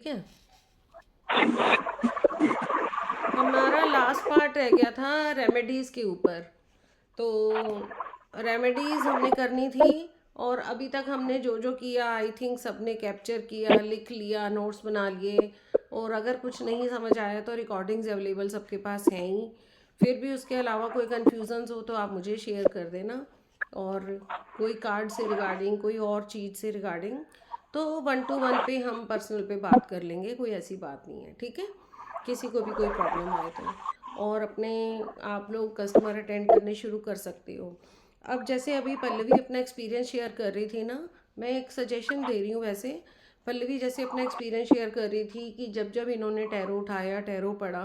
ठीक है। हमारा लास्ट पार्ट रह गया था रेमेडीज़ के ऊपर। तो रेमेडीज़ हमने करनी थी। और अभी तक हमने जो जो किया आई थिंक सबने कैप्चर किया, लिख लिया, नोट्स बना लिए। और अगर कुछ नहीं समझ आया तो रिकॉर्डिंग्स अवेलेबल सबके पास हैं ही। फिर भी उसके अलावा कोई कन्फ्यूजन्स हो तो आप मुझे शेयर कर देना। और कोई कार्ड से रिगार्डिंग, कोई और चीज़ से रिगार्डिंग, तो 1 to 1 पे हम पर्सनल पे बात कर लेंगे, कोई ऐसी बात नहीं है, ठीक है। किसी को भी कोई प्रॉब्लम आए तो। और अपने आप लोग कस्टमर अटेंड करने शुरू कर सकते हो। अब जैसे अभी पल्लवी अपना एक्सपीरियंस शेयर कर रही थी ना, मैं एक सजेशन दे रही हूँ वैसे। पल्लवी जैसे अपना एक्सपीरियंस शेयर कर रही थी कि जब जब इन्होंने टैरो उठाया, टैरो पढ़ा,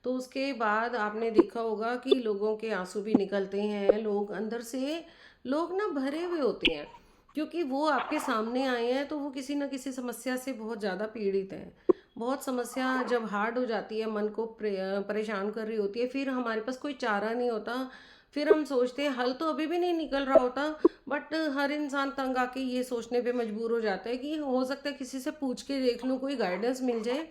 तो उसके बाद आपने देखा होगा कि लोगों के आंसू भी निकलते हैं, लोग अंदर से, लोग ना भरे हुए होते हैं। क्योंकि वो आपके सामने आए हैं तो वो किसी ना किसी समस्या से बहुत ज़्यादा पीड़ित हैं। बहुत समस्या जब हार्ड हो जाती है, मन को परेशान कर रही होती है, फिर हमारे पास कोई चारा नहीं होता। फिर हम सोचते हैं हल तो अभी भी नहीं निकल रहा होता। बट हर इंसान तंग आके ये सोचने पे मजबूर हो जाता है कि हो सकता है किसी से पूछ के देख लूँ, कोई गाइडेंस मिल जाए।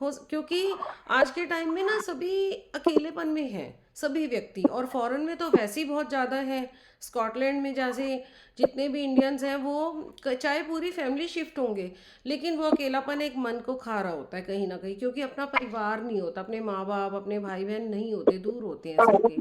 क्योंकि आज के टाइम में ना सभी अकेलेपन में हैं, सभी व्यक्ति। और फॉरेन में तो वैसे ही बहुत ज़्यादा है। स्कॉटलैंड में जैसे जितने भी इंडियंस हैं वो चाहे पूरी फैमिली शिफ्ट होंगे, लेकिन वो अकेलापन एक मन को खा रहा होता है कहीं ना कहीं, क्योंकि अपना परिवार नहीं होता, अपने माँ बाप, अपने भाई बहन नहीं होते, दूर होते हैं सबके।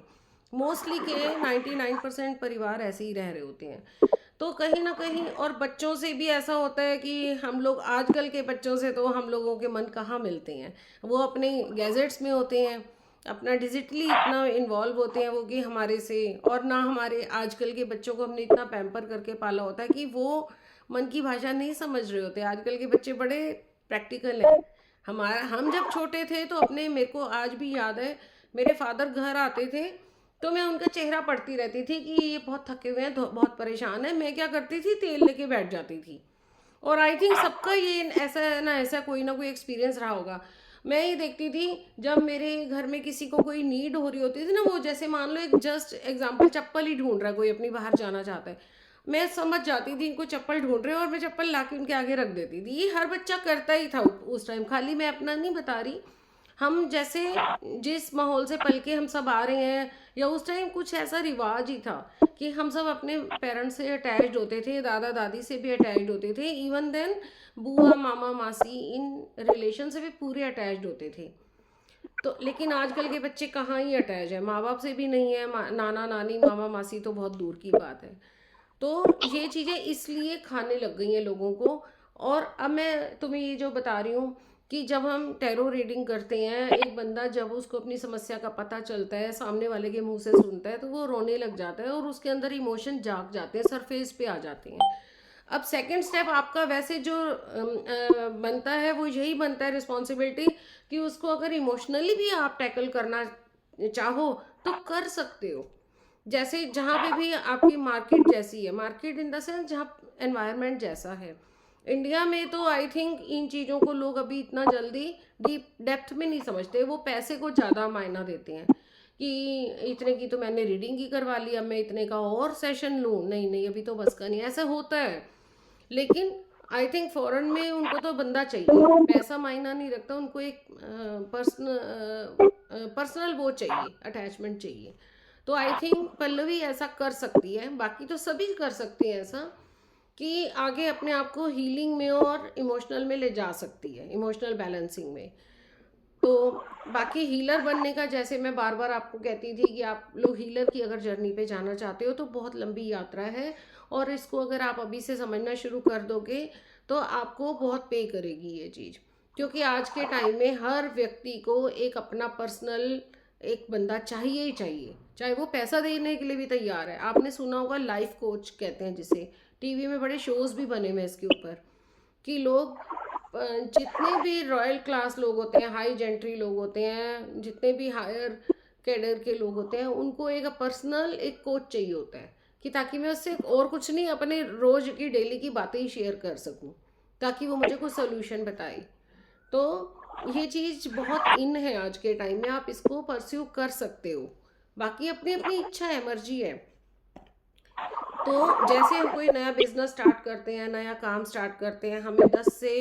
मोस्टली के 99% परिवार ऐसे ही रह रहे होते हैं। तो कहीं ना कहीं, और बच्चों से भी ऐसा होता है कि हम लोग, आजकल के बच्चों से तो हम लोगों के मन कहाँ मिलते हैं। वो अपने गैजेट्स में होते हैं, अपना डिजिटली इतना इन्वॉल्व होते हैं वो कि हमारे से, और ना हमारे आजकल के बच्चों को हमने इतना पैम्पर करके पाला होता है कि वो मन की भाषा नहीं समझ रहे होते। आजकल के बच्चे बड़े प्रैक्टिकल हैं। हमारा, हम जब छोटे थे तो अपने, मेरे को आज भी याद है, मेरे फादर घर आते थे तो मैं उनका चेहरा पढ़ती रहती थी कि ये बहुत थके हुए हैं, बहुत परेशान है। मैं क्या करती थी, तेल लेके बैठ जाती थी। और आई थिंक सबका ये ऐसा है ना कोई एक्सपीरियंस रहा होगा। मैं ये देखती थी, जब मेरे घर में किसी को कोई नीड हो रही होती थी ना, वो जैसे मान लो एक जस्ट एग्जांपल, चप्पल ही ढूंढ रहा है कोई, अपनी बाहर जाना चाहता है, मैं समझ जाती थी इनको चप्पल ढूंढ रहे हो, और मैं चप्पल ला के उनके आगे रख देती थी। ये हर बच्चा करता ही था उस टाइम, खाली मैं अपना नहीं बता रही। हम जैसे जिस माहौल से पल के हम सब आ रहे हैं, या उस टाइम कुछ ऐसा रिवाज ही था कि हम सब अपने पेरेंट्स से अटैच्ड होते थे, दादा दादी से भी अटैच्ड होते थे, इवन देन बुआ मामा मासी, इन रिलेशन से भी पूरे अटैच्ड होते थे। तो लेकिन आजकल के बच्चे कहाँ ही अटैच है, माँ बाप से भी नहीं है, नाना नानी मामा मासी तो बहुत दूर की बात है। तो ये चीज़ें इसलिए खाने लग गई हैं लोगों को। और अब मैं तुम्हें ये जो बता रही हूँ कि जब हम टैरो रीडिंग करते हैं, एक बंदा जब उसको अपनी समस्या का पता चलता है, सामने वाले के मुंह से सुनता है, तो वो रोने लग जाता है और उसके अंदर इमोशन जाग जाते हैं, सरफेस पे आ जाते हैं। अब सेकंड स्टेप आपका वैसे जो बनता है वो यही बनता है, रिस्पॉन्सिबिलिटी, कि उसको अगर इमोशनली भी आप टैकल करना चाहो तो कर सकते हो। जैसे जहाँ पे भी आपकी मार्केट जैसी है, मार्केट इन द सेंस जहाँ एनवायरनमेंट जैसा है। इंडिया में तो आई थिंक इन चीज़ों को लोग अभी इतना जल्दी डीप डेप्थ में नहीं समझते, वो पैसे को ज़्यादा मायना देते हैं कि इतने की तो मैंने रीडिंग ही करवा ली, अब मैं इतने का और सेशन लूँ, नहीं नहीं अभी तो बस का नहीं, ऐसा होता है। लेकिन आई थिंक फॉरेन में उनको तो बंदा चाहिए, पैसा मायना नहीं रखता, उनको एक पर्सनल वो चाहिए, अटैचमेंट चाहिए। तो आई थिंक पल्लवी ऐसा कर सकती है, बाकी तो सभी कर सकते हैं ऐसा, कि आगे अपने आप को हीलिंग में और इमोशनल में ले जा सकती है, इमोशनल बैलेंसिंग में। तो बाकी हीलर बनने का, जैसे मैं बार बार आपको कहती थी कि आप लोग हीलर की अगर जर्नी पे जाना चाहते हो तो बहुत लंबी यात्रा है। और इसको अगर आप अभी से समझना शुरू कर दोगे तो आपको बहुत पे करेगी ये चीज़। क्योंकि आज के टाइम में हर व्यक्ति को एक अपना पर्सनल एक बंदा चाहिए ही चाहिए, चाहे वो पैसा देने के लिए भी तैयार है। आपने सुना होगा लाइफ कोच कहते हैं जिसे, टीवी में बड़े शोज भी बने हुए हैं इसके ऊपर, कि लोग जितने भी रॉयल क्लास लोग होते हैं, हाई जेंट्री लोग होते हैं, जितने भी हायर कैडर के लोग होते हैं, उनको एक पर्सनल एक कोच चाहिए होता है, कि ताकि मैं उससे और कुछ नहीं, अपने रोज की डेली की बातें ही शेयर कर सकूं, ताकि वो मुझे कुछ सोल्यूशन बताए। तो ये चीज़ बहुत इन है आज के टाइम में, आप इसको परस्यू कर सकते हो। बाकी अपनी अपनी इच्छा है, मर्जी है। तो जैसे हम कोई नया बिजनेस स्टार्ट करते हैं, नया काम स्टार्ट करते हैं, हमें 10 से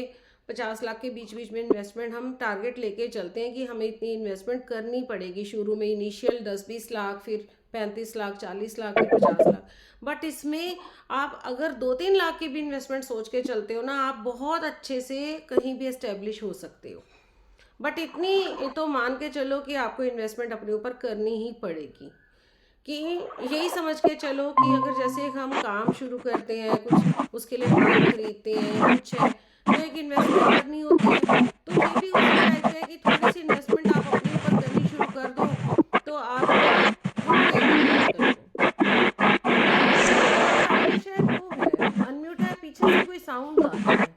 50 लाख के बीच बीच में इन्वेस्टमेंट हम टारगेट लेके चलते हैं कि हमें इतनी इन्वेस्टमेंट करनी पड़ेगी शुरू में, इनिशियल 10-20 लाख, फिर 35 लाख, 40 लाख, फिर 50 लाख। बट इसमें आप अगर 2-3 लाख की भी इन्वेस्टमेंट सोच के चलते हो ना, आप बहुत अच्छे से कहीं भी एस्टेब्लिश हो सकते हो। बट इतनी तो मान के चलो कि आपको इन्वेस्टमेंट अपने ऊपर करनी ही पड़ेगी, कि यही समझ के चलो कि अगर जैसे हम काम शुरू करते हैं, कुछ उसके लिए माल खरीदते हैं, कुछ है, तो एक इन्वेस्टमेंट करनी होती है। तो ये भी उसी टाइप का है कि थोड़ी सी इन्वेस्टमेंट आप अपने ऊपर करनी शुरू कर दो, तो आपको रुकेगी नहीं उधर को। आपका साउंड शायद वो है, अनम्यूट है, पीछे से कोई साउंड आ रहा है।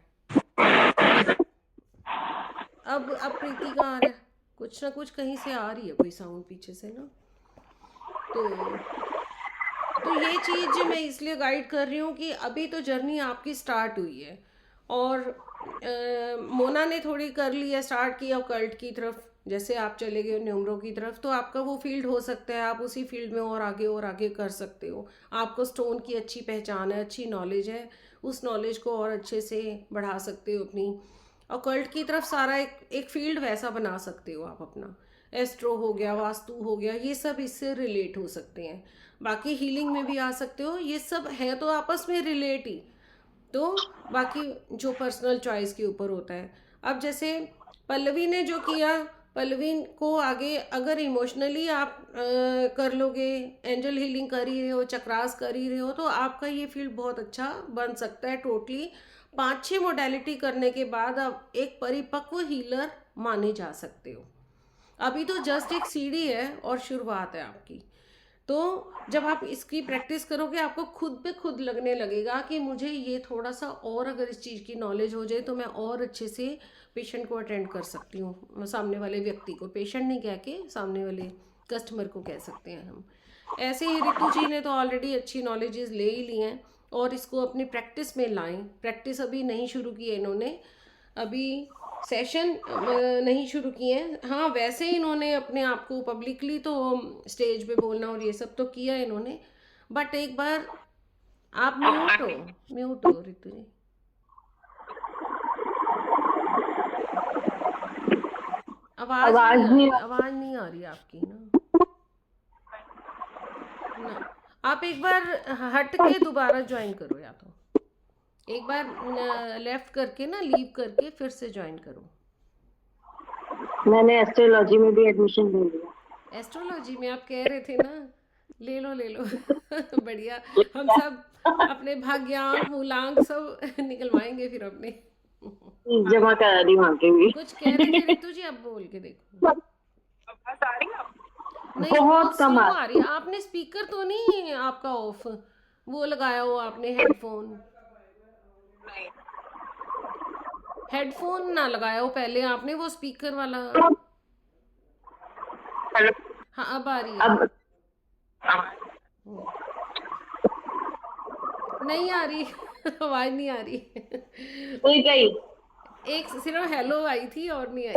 अब प्रीति का आ रहा है, कुछ ना कुछ कहीं से आ रही है कोई साउंड पीछे से ना। तो ये चीज़ मैं इसलिए गाइड कर रही हूँ कि अभी तो जर्नी आपकी स्टार्ट हुई है, और मोना ने थोड़ी कर ली है, स्टार्ट किया कल्ट की तरफ, जैसे आप चले गए न्यूमरो की तरफ, तो आपका वो फील्ड हो सकता है, आप उसी फील्ड में और आगे कर सकते हो। आपको स्टोन की अच्छी पहचान है, अच्छी नॉलेज है, उस नॉलेज को और अच्छे से बढ़ा सकते हो अपनी। और कल्ट की तरफ सारा एक फील्ड वैसा बना सकते हो आप अपना। एस्ट्रो हो गया, वास्तु हो गया, ये सब इससे रिलेट हो सकते हैं। बाकी हीलिंग में भी आ सकते हो, ये सब है तो आपस में रिलेट ही। तो बाकी जो पर्सनल चॉइस के ऊपर होता है। अब जैसे पल्लवी ने जो किया, पल्लवी को आगे अगर इमोशनली आप कर लोगे, एंजल हीलिंग कर ही रहे हो, चक्रास कर ही रहे हो, तो आपका ये फील्ड बहुत अच्छा बन सकता है। टोटली 5-6 मोडेलिटी करने के बाद आप एक परिपक्व हीलर माने जा सकते हो। अभी तो जस्ट एक सीढ़ी है और शुरुआत है आपकी। तो जब आप इसकी प्रैक्टिस करोगे, आपको खुद पे खुद लगने लगेगा कि मुझे ये थोड़ा सा और अगर इस चीज़ की नॉलेज हो जाए तो मैं और अच्छे से पेशेंट को अटेंड कर सकती हूँ, सामने वाले व्यक्ति को, पेशेंट नहीं कह के सामने वाले कस्टमर को कह सकते हैं हम। ऐसे ही रितु जी ने तो ऑलरेडी अच्छी नॉलेजेस ले ही ली हैं, और इसको अपनी प्रैक्टिस में लाएं। प्रैक्टिस अभी नहीं शुरू की है इन्होंने, अभी सेशन नहीं शुरू किए हैं। हाँ, वैसे इन्होंने अपने आप को पब्लिकली तो स्टेज पे बोलना और ये सब तो किया इन्होंने, बट एक बार आप म्यूट हो रितु जी। आवाज नहीं आ रही आपकी ना। आप एक बार हट के दोबारा ज्वाइन करो, या तो एक बार लेफ्ट करके ना, लीव करके फिर से ज्वाइन करो। मैंने एस्ट्रोलॉजी में भी एडमिशन ले लिया। एस्ट्रोलॉजी में आप कह रहे थे ना, ले लो बढ़िया। हम सब अपने भाग्यांक मूलांक सब निकलवाएंगे फिर अपने। जमा करा दी वहां के भी। कुछ कह रहे थे रितु जी, अब बोल के देखो। नहीं, बहुत बहुत कम स्लो आ रही है। आपने स्पीकर तो नहीं आपका ऑफ वो लगाया हो आपने, हेडफोन ना लगाया हो पहले आपने, वो स्पीकर वाला। हाँ, अब आ रही है। अब नहीं आ रही आवाज नहीं आ रही कोई गई, एक सिर्फ हेलो आई थी और नहीं आई।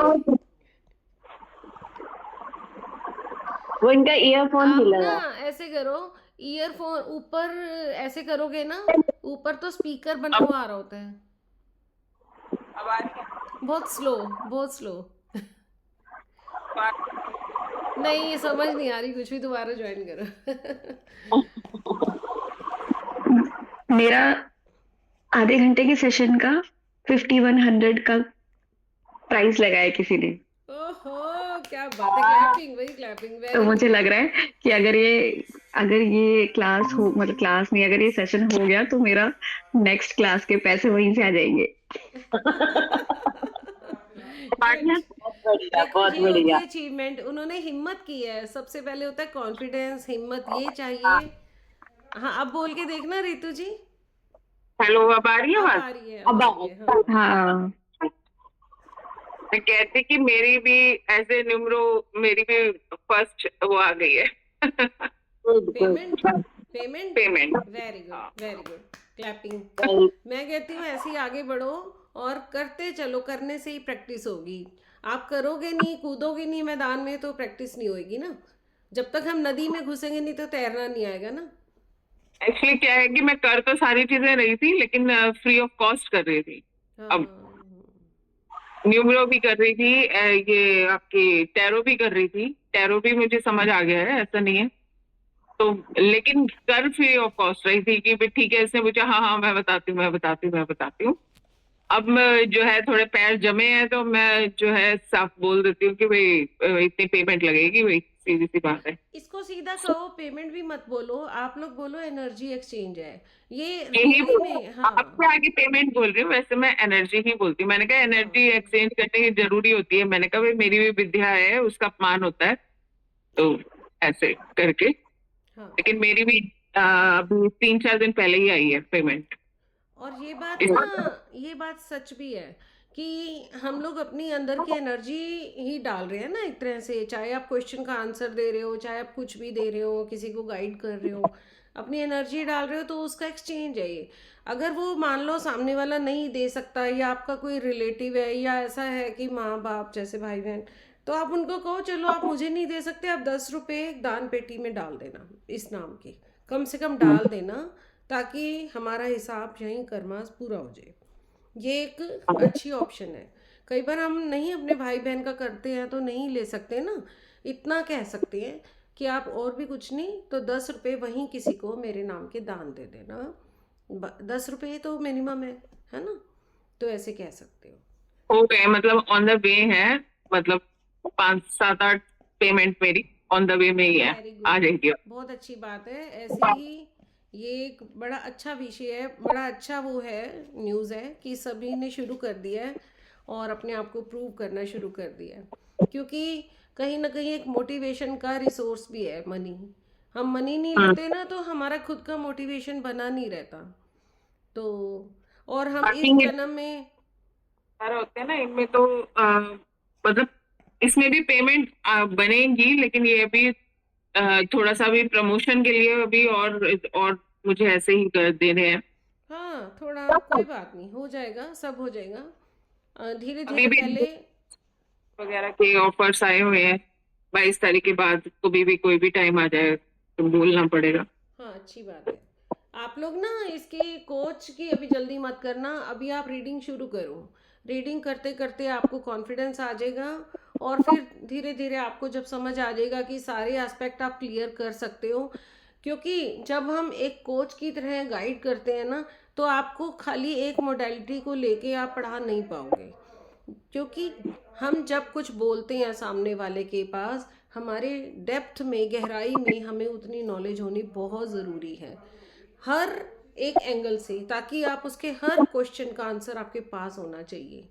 वो इनका ईयरफोन आप हिला ना रहा। ऐसे करो, ईयरफोन ऊपर ऐसे करोगे ना, ऊपर तो स्पीकर बना हुआ आ रहा होता है। बहुत स्लो, बहुत स्लो नहीं, समझ नहीं आ रही कुछ भी, दोबारा ज्वाइन करो मेरा आधे घंटे के सेशन का 5100 का प्राइस लगाया किसी ने। ओहो, क्या बात है, क्लैपिंग, वही क्लैपिंग, तो वेरी मुझे गुड। लग रहा है कि अगर ये क्लास हो, मतलब क्लास नहीं, अगर ये सेशन हो गया तो मेरा नेक्स्ट क्लास के पैसे वहीं से आ जाएंगे। गुड। बहुत बढ़िया, देखो, बहुत ये होती बढ़िया। है अचीवमेंट, उन्होंने हिम्मत की है। सबसे पहले होता है कॉन्फिडेंस, हिम्मत, ये चाहिए। हाँ, अब बोल के देखना रितु जी। हेलो, अब आ रही है अब आवाज? आ रही है, अब आ रही है, हाँ। हाँ, मैं कहती कि मेरी भी ऐसे न्यूमरो, मेरी भी फर्स्ट वो आ गई है payment, payment, payment. Very good, very good, clapping. मैं कहती हूँ ऐसे ही आगे बढ़ो और करते चलो, करने से ही प्रैक्टिस होगी। आप करोगे नहीं, कूदोगे नहीं मैदान में, तो प्रैक्टिस नहीं होगी ना। जब तक हम नदी में घुसेंगे नहीं तो तैरना नहीं आएगा ना। एक्चुअली क्या है कि मैं कर तो सारी चीजें रही थी, लेकिन फ्री ऑफ कॉस्ट कर रही थी। हाँ, अब न्यूमरो भी कर रही थी, ये आपकी टैरो भी कर रही थी। टैरो भी मुझे समझ आ गया है, ऐसा नहीं है। तो लेकिन कर फ्री ऑफ कॉस्ट रही थी कि भाई ठीक है, इसने पूछा, हाँ हाँ मैं बताती हूँ, मैं बताती हूँ, मैं बताती हूँ। अब मैं जो है थोड़े पैर जमे हैं, तो मैं जो है साफ बोल देती हूँ कि भाई इतनी पेमेंट लगेगी, भाई सीधी सी बात है। इसको सीधा कहो, पेमेंट भी मत बोलो, आप लोग बोलो एनर्जी एक्सचेंज है। ये यही रियली बोला, में, हाँ। आपके आगे पेमेंट बोल रही हूँ, वैसे मैं एनर्जी ही बोलती हूँ। मैंने कहा एनर्जी हाँ। एक्सचेंज करने की जरूरी होती है, मैंने कहा भाई मेरी भी विद्या है, उसका अपमान होता है। तो ऐसे करके, हाँ। लेकिन मेरी भी अभी 3-4 दिन पहले ही आई है पेमेंट। और ये बात ना, ये बात सच भी है कि हम लोग अपनी अंदर की एनर्जी ही डाल रहे हैं ना एक तरह से, चाहे आप क्वेश्चन का आंसर दे रहे हो, चाहे आप कुछ भी दे रहे हो, किसी को गाइड कर रहे हो, अपनी एनर्जी डाल रहे हो, तो उसका एक्सचेंज है ये। अगर वो मान लो सामने वाला नहीं दे सकता, या आपका कोई रिलेटिव है, या ऐसा है कि माँ बाप जैसे भाई बहन, तो आप उनको कहो चलो आप मुझे नहीं दे सकते, आप 10 रुपये दान पेटी में डाल देना इस नाम की, कम से कम डाल देना, ताकि हमारा हिसाब यहीं करमास पूरा हो जाए। ये एक अच्छी ऑप्शन है। कई बार हम नहीं अपने भाई बहन का करते हैं तो नहीं ले सकते ना, इतना कह सकते हैं कि आप और भी कुछ नहीं तो 10 रुपये वहीं किसी को मेरे नाम के दान दे देना। 10 रुपये तो मिनिमम है ना? तो ऐसे कह सकते हो। हो गए, मतलब ऑन द वे है, मतलब 5-7-8 पेमेंट मेरी ऑन द वे में ही है, वेरी आ गुड। जाएगी। बहुत अच्छी बात है, ऐसे ही। ये एक बड़ा अच्छा विषय है, बड़ा अच्छा वो है, न्यूज़ है कि सभी ने शुरू कर दिया है और अपने आप को प्रूव करना शुरू कर दिया है। क्योंकि कहीं ना कहीं एक मोटिवेशन का रिसोर्स भी है मनी। हम मनी नहीं हम्म। लेते ना, तो हमारा खुद का मोटिवेशन बना नहीं रहता। तो और हम बाकी इस ये जन्म में, सारा होते हैं ना, इनमें तो मतलब इसमें भी पेमेंट बनेगी, लेकिन ये अभी थोड़ा सा भी प्रमोशन के लिए अभी और मुझे ऐसे ही कर देने हैं। हाँ थोड़ा कोई बात नहीं, हो जाएगा, सब हो जाएगा धीरे अभी धीरे भी पहले। वगैरह के ऑफर्स आए हुए हैं, 22 तारीख के बाद कभी भी कोई भी टाइम आ जाए तो बोलना पड़ेगा। हाँ अच्छी बात है। आप लोग ना इसके कोच की अभी जल्दी मत करना, अभी आप रीडिंग शुरू करो। रीडिंग करते करते आपको कॉन्फिडेंस आ जाएगा, और फिर धीरे धीरे आपको जब समझ आ जाएगा कि सारे एस्पेक्ट आप क्लियर कर सकते हो। क्योंकि जब हम एक कोच की तरह गाइड करते हैं ना, तो आपको खाली एक मोडेलिटी को लेके आप पढ़ा नहीं पाओगे। क्योंकि हम जब कुछ बोलते हैं सामने वाले के पास, हमारे डेप्थ में, गहराई में हमें उतनी नॉलेज होनी बहुत ज़रूरी है, हर एक एंगल से, ताकि आप उसके हर क्वेश्चन का आंसर आपके पास होना चाहिए।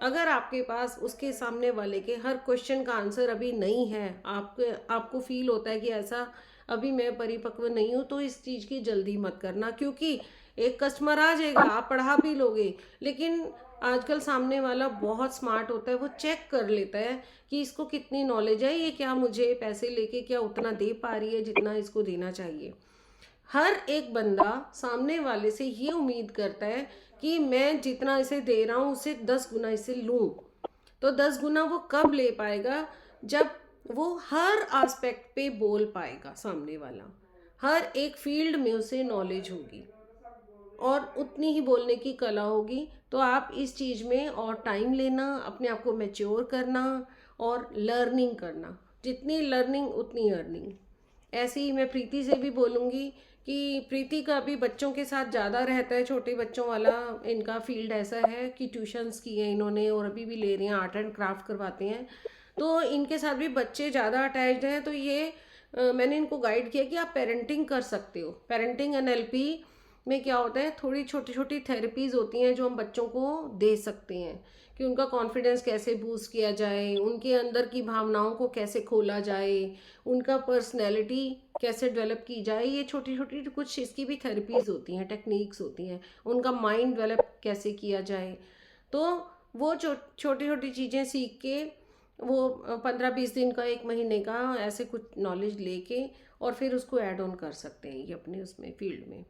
अगर आपके पास उसके सामने वाले के हर क्वेश्चन का आंसर अभी नहीं है, आपको फील होता है कि ऐसा अभी मैं परिपक्व नहीं हूँ, तो इस चीज़ की जल्दी मत करना। क्योंकि एक कस्टमर आ जाएगा, आप पढ़ा भी लोगे, लेकिन आजकल सामने वाला बहुत स्मार्ट होता है, वो चेक कर लेता है कि इसको कितनी नॉलेज है, ये क्या मुझे पैसे लेके क्या उतना दे पा रही है जितना इसको देना चाहिए। हर एक बंदा सामने वाले से ये उम्मीद करता है कि मैं जितना इसे दे रहा हूँ उसे 10 गुना इसे लूँ। तो 10 गुना वो कब ले पाएगा? जब वो हर एस्पेक्ट पे बोल पाएगा, सामने वाला हर एक फील्ड में उसे नॉलेज होगी और उतनी ही बोलने की कला होगी। तो आप इस चीज़ में और टाइम लेना, अपने आप को मैच्योर करना और लर्निंग करना, जितनी लर्निंग उतनी अर्निंग। ऐसे ही मैं प्रीति से भी बोलूँगी कि प्रीति का अभी बच्चों के साथ ज़्यादा रहता है, छोटे बच्चों वाला इनका फील्ड ऐसा है कि ट्यूशन्स की है इन्होंने, और अभी भी ले रही हैं, आर्ट एंड क्राफ्ट करवाते हैं, तो इनके साथ भी बच्चे ज़्यादा अटैच्ड हैं। तो ये मैंने इनको गाइड किया कि आप पेरेंटिंग कर सकते हो। पेरेंटिंग एनएलपी में क्या होता है, थोड़ी छोटी छोटी थेरेपीज़ होती हैं जो हम बच्चों को दे सकते हैं, कि उनका कॉन्फिडेंस कैसे बूस्ट किया जाए, उनके अंदर की भावनाओं को कैसे खोला जाए, उनका पर्सनैलिटी कैसे डेवलप की जाए। ये छोटी छोटी कुछ इसकी भी थेरेपीज़ होती हैं, टेक्निक्स होती हैं, उनका माइंड डेवलप कैसे किया जाए। तो वो छोटी छोटी चीज़ें सीख के, वो 15-20 दिन का, 1 महीने का ऐसे कुछ नॉलेज लेके, और फिर उसको ऐड ऑन कर सकते हैं ये अपने उसमें फील्ड में।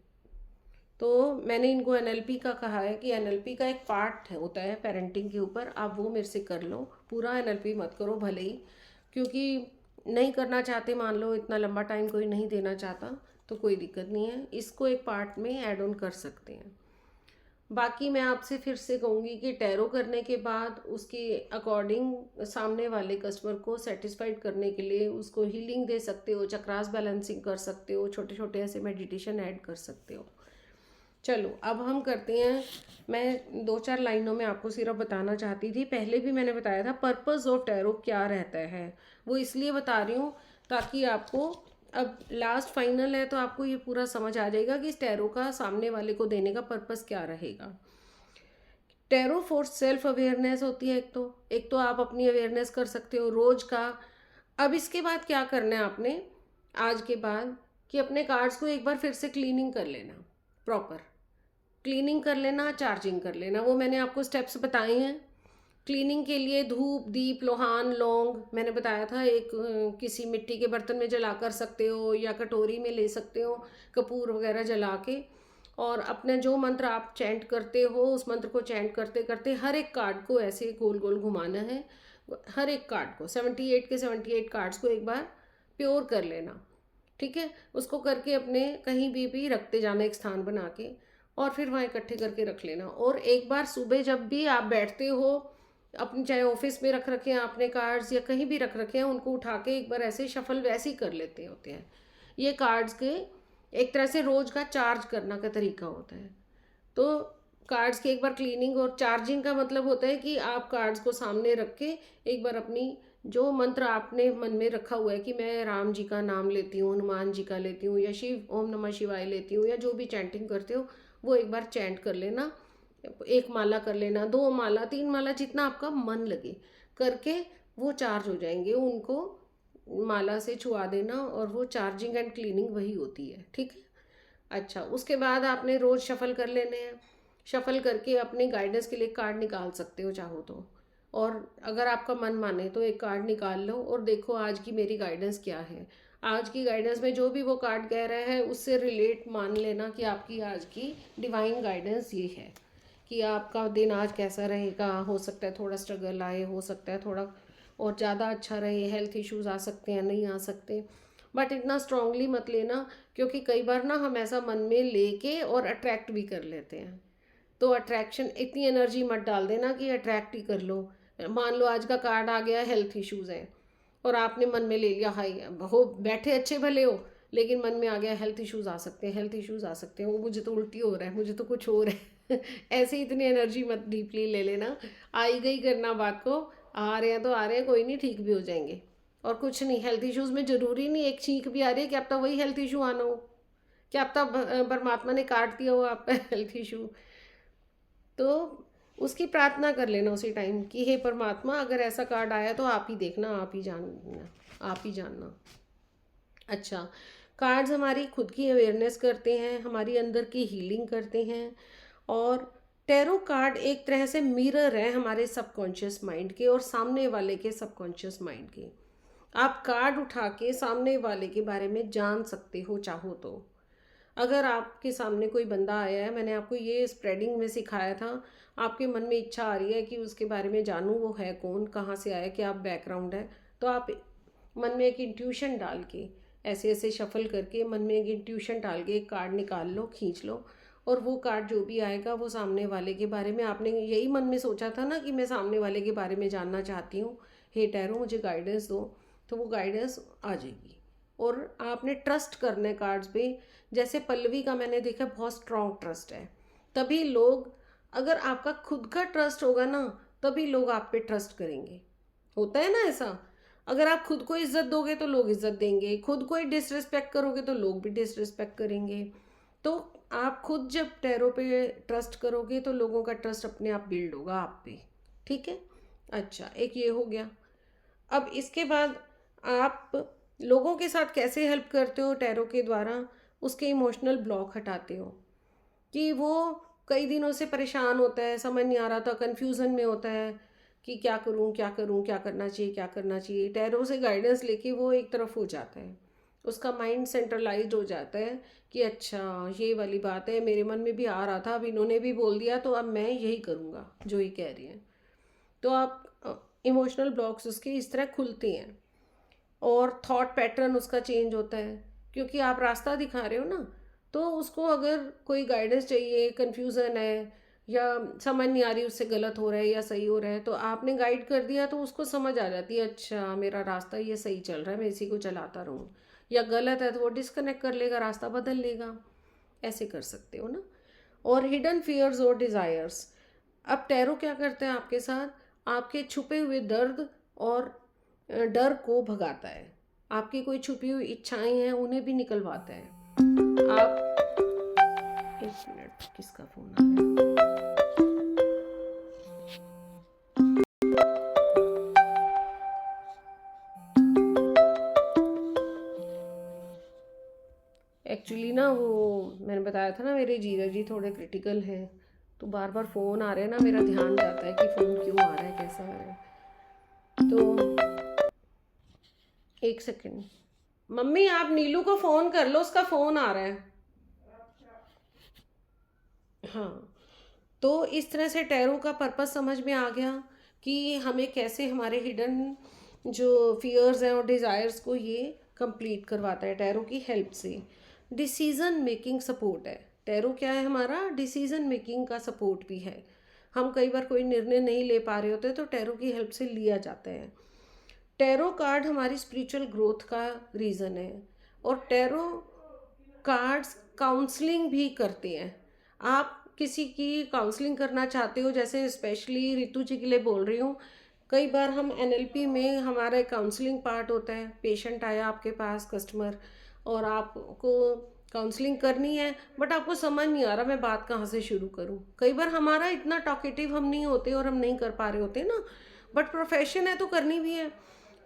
तो मैंने इनको एनएलपी का कहा है कि एनएलपी का एक पार्ट होता है पेरेंटिंग के ऊपर, आप वो मेरे से कर लो, पूरा एनएलपी मत करो भले ही, क्योंकि नहीं करना चाहते, मान लो इतना लंबा टाइम कोई नहीं देना चाहता, तो कोई दिक्कत नहीं है, इसको एक पार्ट में ऐड ऑन कर सकते हैं। बाकी मैं आपसे फिर से कहूँगी कि टैरो करने के बाद उसके अकॉर्डिंग सामने वाले कस्टमर को सेटिस्फाइड करने के लिए उसको हीलिंग दे सकते हो, चक्रास बैलेंसिंग कर सकते हो, छोटे छोटे ऐसे मेडिटेशन ऐड कर सकते हो। चलो अब हम करते हैं। मैं 2-4 लाइनों में आपको सिर्फ बताना चाहती थी, पहले भी मैंने बताया था पर्पस ऑफ टैरो क्या रहता है, वो इसलिए बता रही हूँ ताकि आपको अब लास्ट फाइनल है तो आपको ये पूरा समझ आ जाएगा कि इस टैरो का सामने वाले को देने का पर्पस क्या रहेगा। टैरो फॉर सेल्फ अवेयरनेस होती है। एक तो आप अपनी अवेयरनेस कर सकते हो रोज का। अब इसके बाद क्या करना है आपने, आज के बाद, कि अपने कार्ड्स को एक बार फिर से क्लीनिंग कर लेना, प्रॉपर क्लीनिंग कर लेना, चार्जिंग कर लेना। वो मैंने आपको स्टेप्स बताए हैं। क्लीनिंग के लिए धूप, दीप, लोहान, लौंग मैंने बताया था, एक किसी मिट्टी के बर्तन में जला कर सकते हो या कटोरी में ले सकते हो, कपूर वगैरह जला के। और अपने जो मंत्र आप चैंट करते हो उस मंत्र को चैंट करते करते हर एक कार्ड को ऐसे गोल गोल घुमाना है। हर एक कार्ड को 78 के 78 कार्ड्स को एक बार प्योर कर लेना, ठीक है। उसको करके अपने कहीं भी रखते जाना एक स्थान बना के, और फिर वहाँ इकट्ठे करके रख लेना। और एक बार सुबह जब भी आप बैठते हो, अपनी चाहे ऑफिस में रख रखे हैं आपने कार्ड्स या कहीं भी रख रखे हैं, उनको उठा के एक बार ऐसे शफल वैसे ही कर लेते होते हैं। ये कार्ड्स के एक तरह से रोज का चार्ज करना का तरीका होता है। तो कार्ड्स की एक बार क्लीनिंग और चार्जिंग का मतलब होता है कि आप कार्ड्स को सामने रख के एक बार अपनी जो मंत्र आपने मन में रखा हुआ है कि मैं राम जी का नाम लेती हूँ, हनुमान जी का लेती हूँ, या शिव ओम नमः शिवाय लेती हूँ, या जो भी चैंटिंग करते हो वो एक बार चैंट कर लेना। 1 माला कर लेना, 2 माला, 3 माला, जितना आपका मन लगे करके वो चार्ज हो जाएंगे। उनको माला से छुआ देना और वो चार्जिंग एंड क्लीनिंग वही होती है, ठीक है। अच्छा, उसके बाद आपने रोज़ शफल कर लेने हैं। शफल करके अपने गाइडेंस के लिए कार्ड निकाल सकते हो चाहो तो, और अगर आपका मन माने तो एक कार्ड निकाल लो और देखो आज की मेरी गाइडेंस क्या है। आज की गाइडेंस में जो भी वो कार्ड कह रहा है उससे रिलेट मान लेना कि आपकी आज की डिवाइन गाइडेंस ये है कि आपका दिन आज कैसा रहेगा। हो सकता है थोड़ा स्ट्रगल आए, हो सकता है थोड़ा और ज़्यादा अच्छा रहे, हेल्थ इश्यूज आ सकते हैं, नहीं आ सकते, बट इतना स्ट्रांगली मत लेना, क्योंकि कई बार ना हम ऐसा मन में लेके और अट्रैक्ट भी कर लेते हैं। तो अट्रैक्शन, इतनी एनर्जी मत डाल देना कि अट्रैक्ट ही कर लो। मान लो आज का कार्ड आ गया हेल्थ इश्यूज़ हैं और आपने मन में ले लिया, हाई हो बैठे अच्छे भले हो, लेकिन मन में आ गया हेल्थ इश्यूज़ आ सकते हैं, हेल्थ इश्यूज़ आ सकते हैं, वो मुझे तो उल्टी हो रहा है, मुझे तो कुछ हो रहा है ऐसे ही इतनी एनर्जी मत डीपली ले लेना। आई गई करना बात को, आ रहे हैं तो आ रहे हैं, कोई नहीं, ठीक भी हो जाएंगे। और कुछ नहीं, हेल्थ इश्यूज़ में ज़रूरी नहीं एक छींक भी आ रही है कि अब तक वही हेल्थ इशू आना हो, क्या अब तक परमात्मा ने काट दिया हो आपका हेल्थ इशू। तो उसकी प्रार्थना कर लेना उसी टाइम कि हे परमात्मा, अगर ऐसा कार्ड आया तो आप ही देखना, आप ही जानना, आप ही जानना। अच्छा, कार्ड्स हमारी खुद की अवेयरनेस करते हैं, हमारी अंदर की हीलिंग करते हैं। और टैरो कार्ड एक तरह से मिरर है हमारे सबकॉन्शियस माइंड के और सामने वाले के सबकॉन्शियस माइंड के। आप कार्ड उठा के सामने वाले के बारे में जान सकते हो चाहो तो। अगर आपके सामने कोई बंदा आया है, मैंने आपको ये स्प्रेडिंग में सिखाया था, आपके मन में इच्छा आ रही है कि उसके बारे में जानूँ, वो है कौन, कहाँ से आया, क्या बैकग्राउंड है, तो आप मन में एक इंट्यूशन डाल के ऐसे ऐसे शफल करके मन में एक इंट्यूशन डाल के एक कार्ड निकाल लो, खींच लो, और वो कार्ड जो भी आएगा वो सामने वाले के बारे में, आपने यही मन में सोचा था ना कि मैं सामने वाले के बारे में जानना चाहती हूँ, हे टैरो मुझे गाइडेंस दो, तो वो गाइडेंस आ जाएगी। और आपने ट्रस्ट करना है कार्ड्स पे। जैसे पल्लवी का मैंने देखा बहुत स्ट्रॉन्ग ट्रस्ट है, तभी लोग, अगर आपका खुद का ट्रस्ट होगा ना तभी लोग आप पे ट्रस्ट करेंगे। होता है ना ऐसा, अगर आप खुद को इज्जत दोगे तो लोग इज्जत देंगे, खुद को ही डिसरिस्पेक्ट करोगे तो लोग भी डिसरिस्पेक्ट करेंगे। तो आप खुद जब टैरो पे ट्रस्ट करोगे तो लोगों का ट्रस्ट अपने आप बिल्ड होगा आप पे, ठीक है। अच्छा, एक ये हो गया। अब इसके बाद आप लोगों के साथ कैसे हेल्प करते हो टैरो के द्वारा, उसके इमोशनल ब्लॉक हटाते हो कि वो कई दिनों से परेशान होता है, समझ नहीं आ रहा था, कन्फ्यूज़न में होता है कि क्या करूं क्या करूं, क्या करना चाहिए क्या करना चाहिए। टैरो से गाइडेंस लेके वो एक तरफ हो जाता है, उसका माइंड सेंट्रलाइज्ड हो जाता है कि अच्छा ये वाली बात है, मेरे मन में भी आ रहा था, अब इन्होंने भी बोल दिया तो अब मैं यही करूँगा जो ये कह रही हैं। तो आप इमोशनल ब्लॉक्स उसके इस तरह खुलते हैं और थॉट पैटर्न उसका चेंज होता है, क्योंकि आप रास्ता दिखा रहे हो ना। तो उसको अगर कोई गाइडेंस चाहिए, कन्फ्यूज़न है, या समझ नहीं आ रही उससे गलत हो रहा है या सही हो रहा है, तो आपने गाइड कर दिया तो उसको समझ आ जाती है, अच्छा मेरा रास्ता ये सही चल रहा है, मैं इसी को चलाता रहूँ। या गलत है तो वो डिस्कनेक्ट कर लेगा, रास्ता बदल लेगा। ऐसे कर सकते हो ना। और हिडन फियर्स और डिज़ायर्स, अब टैरो क्या करते हैं आपके साथ, आपके छुपे हुए दर्द और डर को भगाता है। आपकी कोई छुपी हुई इच्छाएं हैं उन्हें भी निकलवाता है। आप, एक मिनट, किसका फ़ोन आ रहा है? एक्चुअली ना वो, मैंने बताया था ना मेरे जीजा जी थोड़े क्रिटिकल हैं, तो बार बार फ़ोन आ रहे हैं ना, मेरा ध्यान जाता है कि फ़ोन क्यों आ रहा है, कैसा आ रहा है। तो एक सेकेंड, मम्मी आप नीलू को फ़ोन कर लो, उसका फ़ोन आ रहा है। हाँ, तो इस तरह से टैरो का पर्पस समझ में आ गया कि हमें कैसे हमारे हिडन जो फियर्स हैं और डिज़ायर्स को ये कंप्लीट करवाता है टैरो की हेल्प से। डिसीज़न मेकिंग सपोर्ट है टैरो, क्या है हमारा, डिसीज़न मेकिंग का सपोर्ट भी है। हम कई बार कोई निर्णय नहीं ले पा रहे होते तो टैरो की हेल्प से लिया जाता है। टैरो कार्ड हमारी स्पिरिचुअल ग्रोथ का रीज़न है, और टैरो कार्ड्स काउंसलिंग भी करते हैं। आप किसी की काउंसलिंग करना चाहते हो, जैसे स्पेशली रितु जी के लिए बोल रही हूँ, कई बार हम एनएलपी में हमारा एक काउंसलिंग पार्ट होता है, पेशेंट आया आपके पास, कस्टमर, और आपको काउंसलिंग करनी है बट आपको समझ नहीं आ रहा मैं बात कहाँ से शुरू करूँ। कई बार हमारा इतना टॉकेटिव हम नहीं होते और हम नहीं कर पा रहे होते ना, बट प्रोफेशन है तो करनी भी है।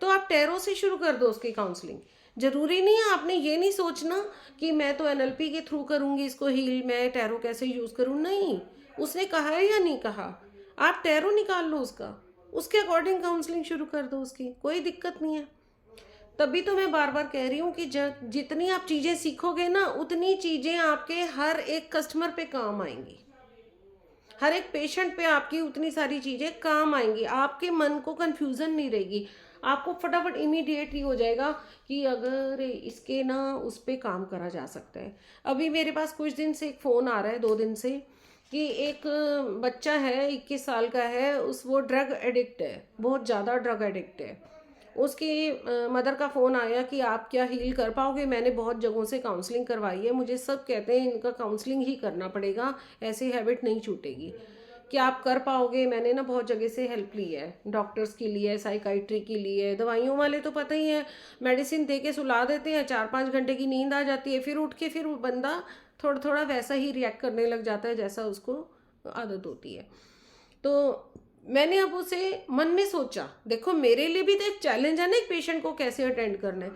तो आप टैरो से शुरू कर दो उसकी काउंसलिंग। ज़रूरी नहीं है, आपने ये नहीं सोचना कि मैं तो एनएलपी के थ्रू करूँगी इसको हील, मैं टैरो कैसे यूज़ करूँ, नहीं। उसने कहा है या नहीं कहा, आप टैरो निकाल लो उसका, उसके अकॉर्डिंग काउंसलिंग शुरू कर दो उसकी, कोई दिक्कत नहीं है। तभी तो मैं बार बार कह रही हूँ कि जितनी आप चीज़ें सीखोगे ना, उतनी चीज़ें आपके हर एक कस्टमर पे काम आएंगी, हर एक पेशेंट पे आपकी उतनी सारी चीज़ें काम आएंगी। आपके मन को कन्फ्यूज़न नहीं रहेगी, आपको फटाफट इमीडिएटली हो जाएगा कि अगर इसके ना उस पर काम करा जा सकता है। अभी मेरे पास कुछ दिन से एक फ़ोन आ रहा है, 2 दिन से, कि एक बच्चा है, 21 साल का है, वो ड्रग एडिक्ट है, बहुत ज़्यादा ड्रग एडिक्ट है। उसकी मदर का फ़ोन आया कि आप क्या हील कर पाओगे, मैंने बहुत जगहों से काउंसलिंग करवाई है, मुझे सब कहते हैं इनका काउंसलिंग ही करना पड़ेगा, ऐसी हैबिट नहीं छूटेगी, कि आप कर पाओगे। मैंने ना बहुत जगह से हेल्प ली है, डॉक्टर्स की ली है, साइकाइट्री की ली है, दवाइयों वाले तो पता ही है, मेडिसिन दे के सुला देते हैं, 4-5 घंटे की नींद आ जाती है, फिर उठ के फिर वो बंदा थोड़ा थोड़ा वैसा ही रिएक्ट करने लग जाता है जैसा उसको आदत होती है। तो मैंने अब उसे मन में सोचा, देखो मेरे लिए भी तो एक चैलेंज है ना, एक पेशेंट को कैसे अटेंड करना है।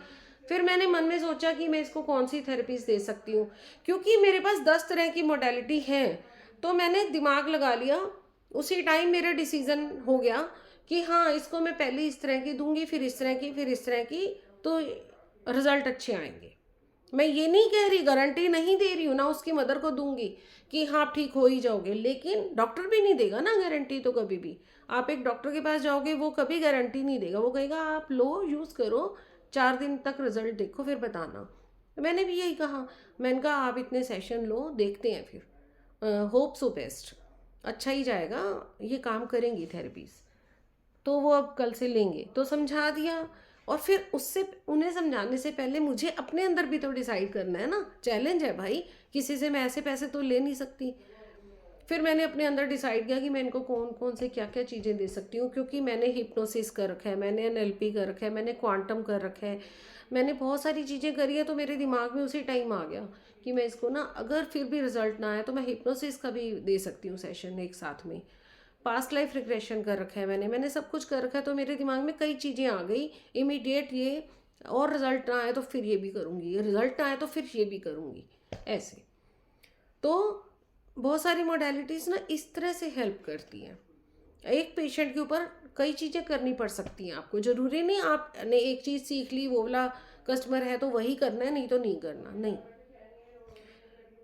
फिर मैंने मन में सोचा कि मैं इसको कौन सी थेरेपीज दे सकती हूँ, क्योंकि मेरे पास 10 तरह की मोडेलिटी हैं। तो मैंने दिमाग लगा लिया, उसी टाइम मेरा डिसीजन हो गया कि हाँ, इसको मैं पहले इस तरह की दूंगी, फिर इस तरह की, फिर इस तरह की, तो रिजल्ट अच्छे आएंगे। मैं ये नहीं कह रही, गारंटी नहीं दे रही हूँ ना, उसकी मदर को दूंगी कि हाँ आप ठीक हो ही जाओगे, लेकिन डॉक्टर भी नहीं देगा ना गारंटी। तो कभी भी आप एक डॉक्टर के पास जाओगे, वो कभी गारंटी नहीं देगा, वो कहेगा आप लो, यूज़ करो, 4 दिन तक रिजल्ट देखो फिर बताना। मैंने भी यही कहा, मैंने कहा आप इतने सेशन लो, देखते हैं फिर, होप सो बेस्ट, अच्छा ही जाएगा, ये काम करेंगी थेरेपीज़। तो वो अब कल से लेंगे, तो समझा दिया। और फिर उससे उन्हें समझाने से पहले मुझे अपने अंदर भी तो डिसाइड करना है ना, चैलेंज है भाई, किसी से मैं ऐसे पैसे तो ले नहीं सकती। फिर मैंने अपने अंदर डिसाइड किया कि मैं इनको कौन कौन से क्या क्या चीज़ें दे सकती हूँ, क्योंकि मैंने हिप्नोसिस कर रखा है, मैंने एनएलपी कर रखा है, मैंने क्वांटम कर रखा है, मैंने बहुत सारी चीज़ें करी है। तो मेरे दिमाग में उसी टाइम आ गया कि मैं इसको ना, अगर फिर भी रिजल्ट ना आए तो मैं हिप्नोसिस का भी दे सकती हूँ सेशन एक साथ में। पास्ट लाइफ रिग्रेशन कर रखा है मैंने सब कुछ कर रखा है। तो मेरे दिमाग में कई चीज़ें आ गई इमीडिएट, ये, और रिजल्ट ना आए तो फिर ये भी करूँगी, रिजल्ट ना आए तो फिर ये भी करूँगी, ऐसे। तो बहुत सारी मोडेलिटीज़ ना इस तरह से हेल्प करती हैं। एक पेशेंट के ऊपर कई चीज़ें करनी पड़ सकती हैं आपको, ज़रूरी नहीं आपने एक चीज़ सीख ली, वो वाला कस्टमर है तो वही करना है, नहीं तो नहीं करना, नहीं।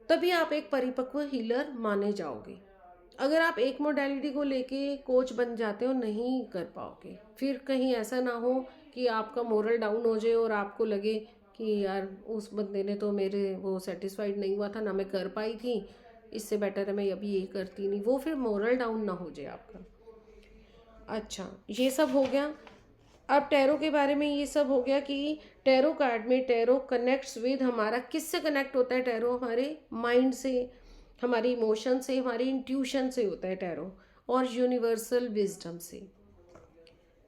तभी आप एक परिपक्व हीलर माने जाओगे। अगर आप एक मोडेलिटी को लेके कोच बन जाते हो, नहीं कर पाओगे। फिर कहीं ऐसा ना हो कि आपका मोरल डाउन हो जाए और आपको लगे कि यार उस बंदे ने तो मेरे वो सेटिस्फाइड नहीं हुआ था ना, मैं कर पाई थी, इससे बेटर है मैं अभी ये करती नहीं, वो फिर मोरल डाउन ना हो जाए आपका। अच्छा, ये सब हो गया। अब टैरो के बारे में ये सब हो गया कि टैरो कार्ड में टैरो कनेक्ट्स विद हमारा, किससे कनेक्ट होता है टैरो? हमारे माइंड से, हमारी इमोशन से, हमारी इंट्यूशन से होता है टैरो, और यूनिवर्सल विजडम से।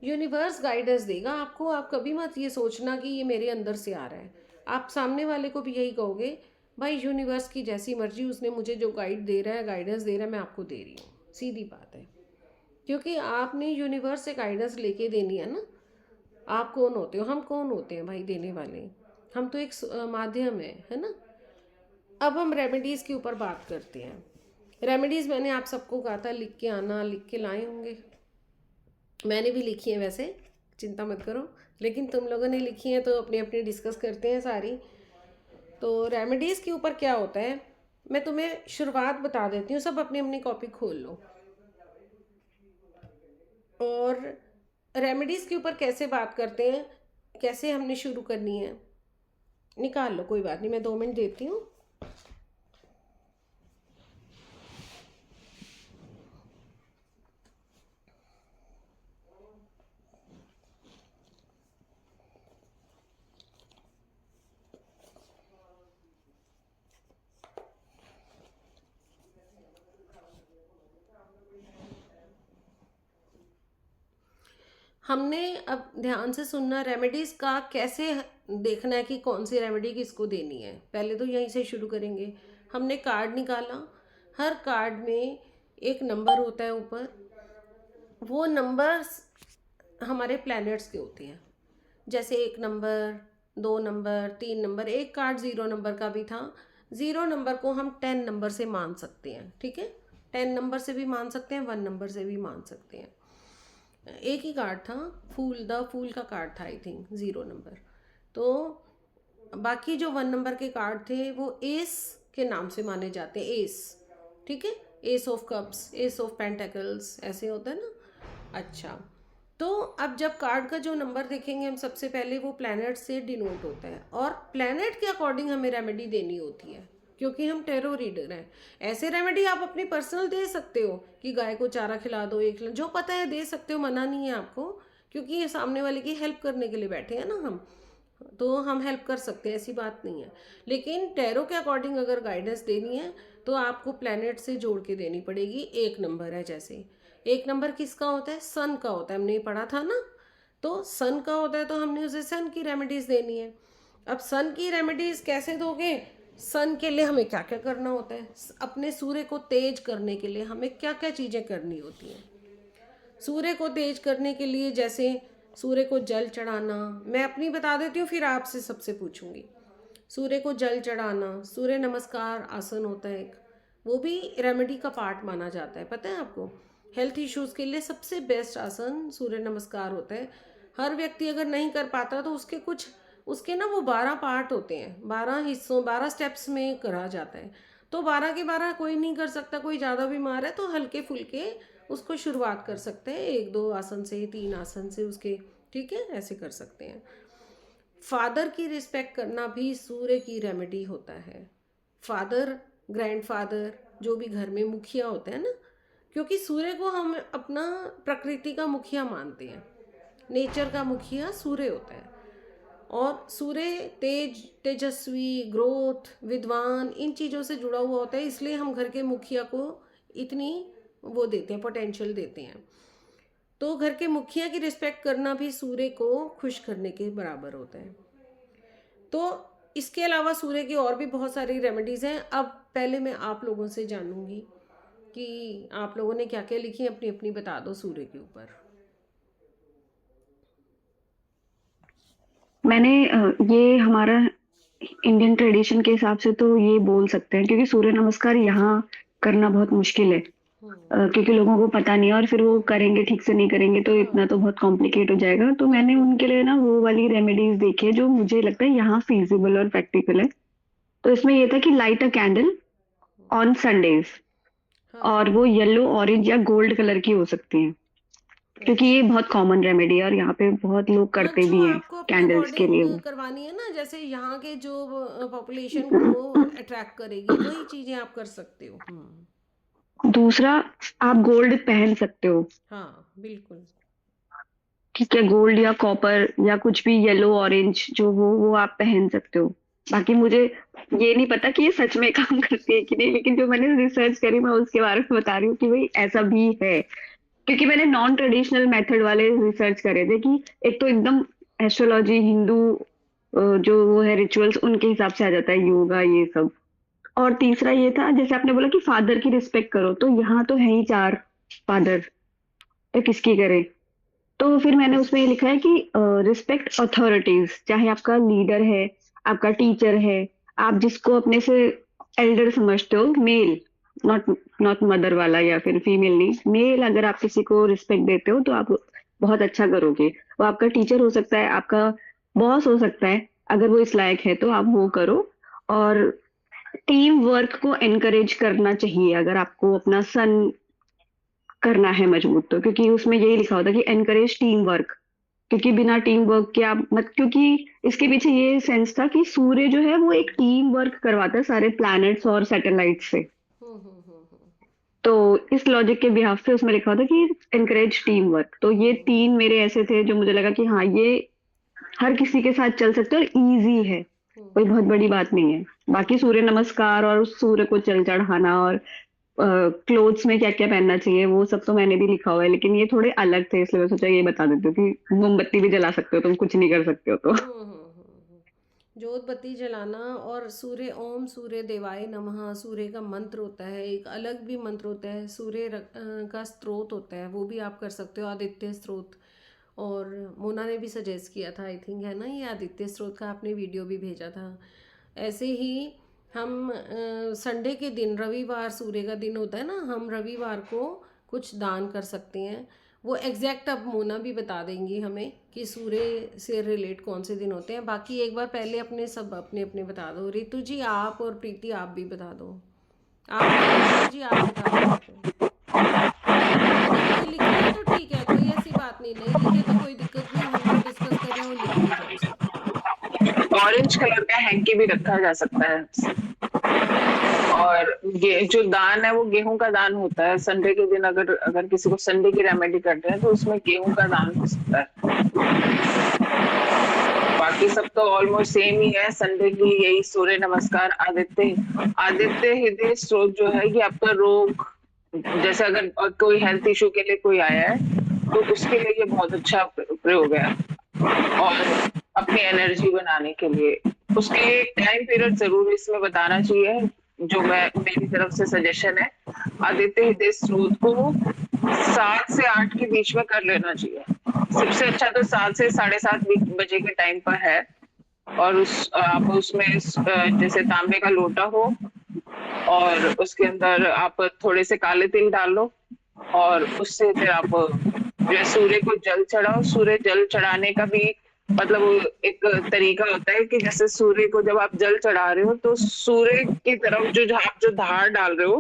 यूनिवर्स गाइडेंस देगा आपको। आप कभी मत ये सोचना कि ये मेरे अंदर से आ रहा है। आप सामने वाले को भी यही कहोगे, भाई यूनिवर्स की जैसी मर्जी, उसने मुझे जो गाइड दे रहा है, गाइडेंस दे रहा है, मैं आपको दे रही हूँ। सीधी बात है, क्योंकि आपने यूनिवर्स से गाइडेंस लेके देनी है ना। आप कौन होते हो? हम कौन होते हैं भाई देने वाले? हम तो एक माध्यम है ना। अब हम रेमेडीज़ के ऊपर बात करते हैं। रेमेडीज़ मैंने आप सबको कहा था लिख के आना, लिख के लाए होंगे। मैंने भी लिखी है वैसे, चिंता मत करो, लेकिन तुम लोगों ने लिखी है तो अपनी अपनी डिस्कस करते हैं सारी। तो रेमेडीज़ के ऊपर क्या होता है, मैं तुम्हें शुरुआत बता देती हूँ। सब अपनी अपनी कॉपी खोल लो। और रेमेडीज़ के ऊपर कैसे बात करते हैं, कैसे हमने शुरू करनी है, निकाल लो, कोई बात नहीं, मैं 2 मिनट देती हूँ। हमने अब ध्यान से सुनना, रेमेडीज़ का कैसे देखना है कि कौन सी रेमेडी किसको देनी है। पहले तो यहीं से शुरू करेंगे। हमने कार्ड निकाला, हर कार्ड में एक नंबर होता है ऊपर, वो नंबर्स हमारे प्लैनेट्स के होते हैं। जैसे 1 नंबर, 2 नंबर, 3 नंबर। एक कार्ड 0 नंबर का भी था। 0 नंबर को हम 10 नंबर से मान सकते हैं, ठीक है। 10 नंबर से भी मान सकते हैं, 1 नंबर से भी मान सकते हैं। एक ही कार्ड था, द फूल का कार्ड था आई थिंक, 0 नंबर। तो बाकी जो 1 नंबर के कार्ड थे वो एस के नाम से माने जाते हैं, एस, ठीक है। S of cups, S of pentacles, ऐसे होता है ना। अच्छा, तो अब जब कार्ड का जो नंबर देखेंगे हम सबसे पहले, वो प्लैनेट से डिनोट होता है, और प्लैनेट के अकॉर्डिंग हमें रेमेडी देनी होती है, क्योंकि हम टैरो रीडर हैं। ऐसे रेमेडी आप अपनी पर्सनल दे सकते हो कि गाय को चारा खिला दो, एक जो पता है दे सकते हो, मना नहीं है आपको, क्योंकि ये सामने वाले की हेल्प करने के लिए बैठे हैं ना हम, तो हम हेल्प कर सकते हैं, ऐसी बात नहीं है। लेकिन टैरो के अकॉर्डिंग अगर गाइडेंस देनी है तो आपको प्लैनेट से जोड़ के देनी पड़ेगी। 1 नंबर है, जैसे 1 नंबर किसका होता है? सन का होता है, हमने ये पढ़ा था ना। तो सन का होता है तो हमने उसे सन की रेमेडीज़ देनी है। अब सन की रेमेडीज़ कैसे दोगे? सन के लिए हमें क्या क्या करना होता है? अपने सूर्य को तेज करने के लिए हमें क्या क्या चीज़ें करनी होती हैं? सूर्य को तेज करने के लिए जैसे सूर्य को जल चढ़ाना, मैं अपनी बता देती हूँ फिर आपसे सबसे पूछूंगी। सूर्य को जल चढ़ाना, सूर्य नमस्कार आसन होता है एक, वो भी रेमेडी का पार्ट माना जाता है, पता है आपको। हेल्थ इश्यूज़ के लिए सबसे बेस्ट आसन सूर्य नमस्कार होता है। हर व्यक्ति अगर नहीं कर पाता तो उसके ना वो 12 पार्ट होते हैं, 12 हिस्सों, 12 स्टेप्स में करा जाता है। तो 12 के 12 कोई नहीं कर सकता, कोई ज़्यादा बीमार है तो हल्के फुल्के उसको शुरुआत कर सकते हैं, 1-2 आसन से, 3 आसन से उसके, ठीक है, ऐसे कर सकते हैं। फादर की रिस्पेक्ट करना भी सूर्य की रेमेडी होता है। फादर, ग्रैंडफादर, जो भी घर में मुखिया होते हैं ना, क्योंकि सूर्य को हम अपना प्रकृति का मुखिया मानते हैं, नेचर का मुखिया सूर्य होता है। और सूर्य तेजस्वी, ग्रोथ, विद्वान, इन चीज़ों से जुड़ा हुआ होता है, इसलिए हम घर के मुखिया को इतनी वो देते हैं, पोटेंशियल देते हैं। तो घर के मुखिया की रिस्पेक्ट करना भी सूर्य को खुश करने के बराबर होता है। तो इसके अलावा सूर्य की और भी बहुत सारी रेमेडीज़ हैं। अब पहले मैं आप लोगों से जानूंगी कि आप लोगों ने क्या क्या लिखी है, अपनी अपनी बता दो सूर्य के ऊपर। मैंने ये हमारा इंडियन ट्रेडिशन के हिसाब से तो ये बोल सकते हैं, क्योंकि सूर्य नमस्कार यहाँ करना बहुत मुश्किल है, क्योंकि लोगों को पता नहीं है, और फिर वो करेंगे ठीक से नहीं करेंगे तो इतना तो बहुत कॉम्प्लिकेट हो जाएगा। तो मैंने उनके लिए ना वो वाली रेमेडीज देखी है जो मुझे लगता है यहाँ फीजिबल और प्रैक्टिकल है। तो इसमें ये था कि light a candle on Sundays, हाँ, और वो येलो, ऑरेंज या गोल्ड कलर की हो सकती है। क्योंकि ये अच्छा। बहुत कॉमन रेमेडी है और यहाँ पे बहुत लोग हाँ, करते जो भी हैं आपको अपने कैंडल्स के लिए अकॉर्डिंग वो। करवानी है ना, जैसे यहाँ के जो पॉपुलेशन को अट्रैक्ट करेगी वही चीजें आप कर सकते हो। दूसरा, आप गोल्ड पहन सकते हो। हाँ बिल्कुल। ठीक है, गोल्ड या कॉपर या कुछ भी येलो ऑरेंज जो वो आप पहन सकते हो। बाकी मुझे ये नहीं पता कि ये सच में काम करती है कि नहीं, लेकिन जो मैंने रिसर्च करी मैं उसके बारे में बता रही हूँ कि भाई ऐसा भी है। क्योंकि मैंने नॉन ट्रेडिशनल मेथड वाले रिसर्च करे थे कि एक तो एकदम एस्ट्रोलॉजी हिंदू जो वो है रिचुअल्स उनके हिसाब से आ जाता है, योगा ये सब। और तीसरा ये था जैसे आपने बोला कि फादर की रिस्पेक्ट करो, तो यहाँ तो है ही चार फादर, तो किसकी करें। तो फिर मैंने उसमें ये लिखा है कि रिस्पेक्ट अथॉरिटीज, चाहे आपका लीडर है, आपका टीचर है, आप जिसको अपने से एल्डर समझते हो, मेल, नॉट नॉट मदर वाला या फिर फीमेल नहीं, मेल, अगर आप किसी को रिस्पेक्ट देते हो तो आप बहुत अच्छा करोगे। वो आपका टीचर हो सकता है, आपका बॉस हो सकता है, अगर वो इस लायक है तो आप वो करो। और टीम वर्क को एनकरेज करना चाहिए अगर आपको अपना सन करना है मजबूत, तो क्योंकि उसमें यही लिखा होता है कि एनकरेज टीम वर्क। क्योंकि बिना टीम वर्क के आप मत, क्योंकि इसके पीछे ये सेंस था कि सूर्य जो है वो एक टीम वर्क करवाता है सारे प्लैनेट्स और सैटेलाइट से। तो इस लॉजिक के बिहाफ पे उसमें लिखा होता है कि एनकरेज टीम वर्क। तो ये तीन मेरे ऐसे थे जो मुझे लगा कि हाँ ये हर किसी के साथ चल सकते हैं और इजी है, कोई बहुत बड़ी बात नहीं है। बाकी सूर्य नमस्कार और उस सूर्य को जल चढ़ाना और क्लोथ्स में क्या क्या पहनना चाहिए वो सब तो मैंने भी लिखा हुआ है, लेकिन ये थोड़े अलग थे इसलिए मैं सोचा ये बता देती हूँ कि मोमबत्ती भी जला सकते हो तुम, कुछ नहीं कर सकते हो तो। जोत बत्ती जलाना, और सूर्य, ओम सूर्य देवाय नमः, सूर्य का मंत्र होता है, एक अलग भी मंत्र होता है, सूर्य का स्त्रोत होता है, वो भी आप कर सकते हो, आदित्य स्त्रोत। और मोना ने भी सजेस्ट किया था, आई थिंक, है ना, ये आदित्य स्त्रोत का आपने वीडियो भी भेजा था। ऐसे ही हम संडे के दिन, रविवार सूर्य का दिन होता है ना, हम रविवार को कुछ दान कर सकते हैं। वो एग्जैक्ट अब मोना भी बता देंगी हमें कि सूर्य से रिलेट कौन से दिन होते हैं। बाकी एक बार पहले अपने सब अपने अपने बता दो। रितु जी आप, और प्रीति आप भी बता दो। आप नहीं, रितु जी आप बता दो यहाँ पे। अगर कोई लिख ले तो ठीक है, कोई ऐसी बात नहीं, नहीं लिखे तो कोई दिक्कत नहीं, हम जो डिस्कस कर रहे हैं वो लिख भी जाओ सब। ऑरेंज कलर का हैंकी भी रखा जा सकता है। अच्छा। और ये जो दान है वो गेहूं का दान होता है संडे के दिन। अगर अगर किसी को संडे की रेमेडी करते हैं तो उसमें गेहूं का दान हो सकता है। बाकी सब तो ऑलमोस्ट सेम ही है। संडे की यही सूर्य नमस्कार, आदित्य आदित्य हृदय स्त्रोत जो है ये आपका रोग, जैसे अगर कोई हेल्थ इशू के लिए कोई आया है तो उसके लिए ये बहुत अच्छा प्रयोग है। और अपनी एनर्जी बनाने के लिए उसके लिए टाइम पीरियड जरूर इसमें बताना चाहिए। जो मैं मेरी तरफ से सजेशन है, आदित्य हृदय स्त्रोत को 7 से 8 के बीच में कर लेना चाहिए। सबसे अच्छा तो 7 से 7:30 बजे के टाइम पर है। और आप उसमें जैसे तांबे का लोटा हो और उसके अंदर आप थोड़े से काले तिल डाल लो और उससे फिर आप जो है सूर्य को जल चढ़ाओ। सूर्य जल चढ़ाने का भी मतलब एक तरीका होता है कि जैसे सूर्य को जब आप जल चढ़ा रहे हो तो सूर्य की तरफ जो आप जो धार डाल रहे हो,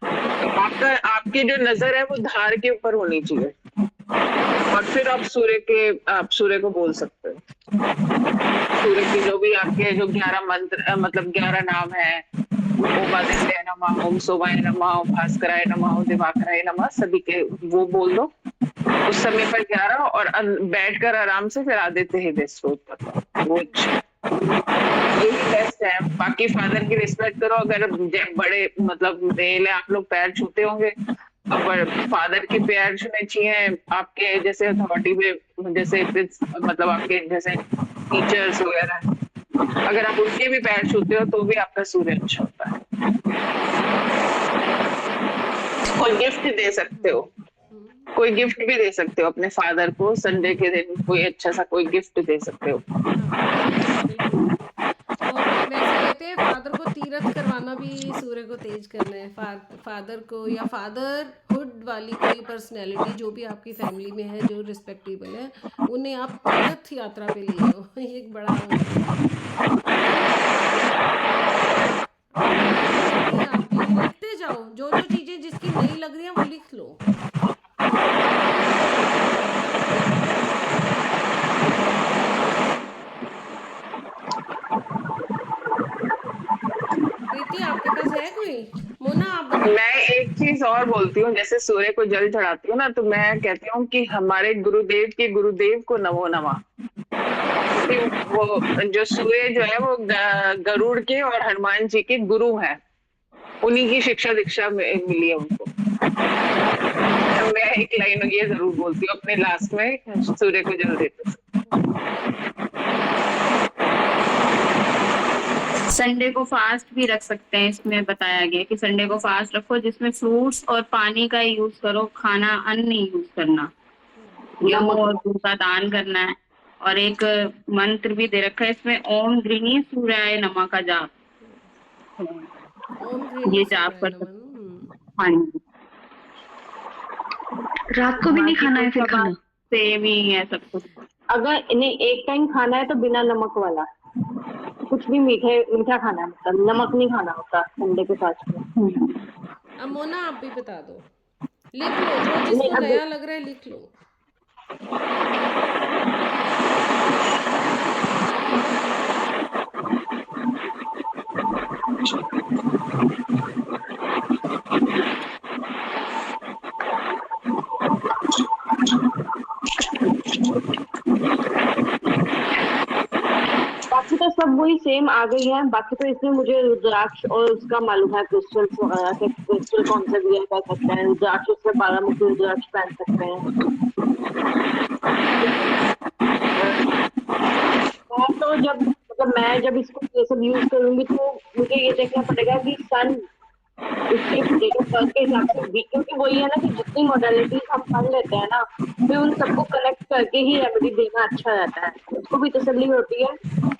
आपका आपकी जो नजर है वो धार के ऊपर होनी चाहिए। और फिर आप सूर्य को बोल सकते हो। सूर्य की जो भी आपके जो 11 मंत्र मतलब 11 नाम है, ओम आदित्य नमः, ओम सोमाय नमः, ओम भास्कराय नमः, ओम दिवाकराय नमः, सभी के वो बोल दो उस समय पर 11। और बैठकर आराम से फिर आदित्य हृदय स्त्रोत पर वो यही बेस्ट है। बाकी फादर की रिस्पेक्ट करो। अगर बड़े मतलब मेल है, आप लोग पैर छूते होंगे, अब फादर के पैर छूने चाहिए आपके जैसे अथॉरिटी पे, जैसे मतलब आपके जैसे टीचर्स वगैरह, अगर आप उनके भी पैर छूते हो तो भी आपका सूर्य अच्छा होता है। कोई गिफ्ट दे सकते हो, कोई गिफ्ट भी दे सकते हो अपने फादर को संडे के दिन, कोई अच्छा सा कोई गिफ्ट दे सकते हो। बिल्कुल। और वैसे कहते हैं फादर को तीरथ करवाना भी सूर्य को तेज करना है। फादर को, या फादरहुड वाली कोई पर्सनैलिटी जो भी आपकी फैमिली में है जो रिस्पेक्टेबल है, उन्हें आप तीर्थ यात्रा पे ले जाओ। ये एक बड़ा प्रीति आप भी लिखते जाओ, जो जो चीजें जिसकी नहीं लग रही हैं वो लिख लो। और बोलती हूँ, जैसे सूर्य को जल चढ़ाती हूँ ना, तो मैं कहती हूँ कि हमारे गुरुदेव के गुरुदेव को नमो नमः। क्योंकि वो जो सूर्य जो है वो गरुड़ के और हनुमान जी के गुरु हैं, उन्हीं की शिक्षा दीक्षा मिली है उनको। मैं एक लाइन ये जरूर बोलती हूँ अपने लास्ट में सूर्य को जल देते। संडे को फास्ट भी रख सकते हैं, इसमें बताया गया कि संडे को फास्ट रखो जिसमें फ्रूट्स और पानी का यूज करो, खाना अन्न नहीं यूज करना, गेहूं और दूध का दान करना है। और एक मंत्र भी दे रखा है इसमें, ओम गृणी सूर्याय नमः का जाप, ओम ये घृणी जाप कर सूर्याय सकते। नमः। हाँ जी, रात को भी नहीं बाकी खाना तो है फिर सब खाना? सेम ही है सब कुछ। अगर इन्हें एक टाइम खाना है तो बिना नमक वाला, कुछ भी मीठा खाना है, मतलब नमक नहीं खाना होता संडे के फास्ट में। अब मोना आप भी बता दो, लिख लो, जो जिसको अब नया लग रहा है लिख लो। बाकी तो सब वही सेम आ गई है। बाकी तो इसमें मुझे रुद्राक्ष और उसका मालूम है, क्रिस्टल्स वगैरह के, क्रिस्टल कौन से वियर कर सकते हैं, रुद्राक्ष से 12 मुखी रुद्राक्ष पहन सकते हैं। तो जब मतलब मैं जब इसको ये सब यूज करूंगी तो मुझे ये देखना पड़ेगा कि सन उसके डेट ऑफ बर्थ के हिसाब से भी, क्योंकि वही है ना कि जितनी मॉडलिटीज हम पढ़ लेते हैं ना, फिर उन सबको कनेक्ट करके ही रेमेडी देना अच्छा रहता है, उसको भी तसल्ली होती है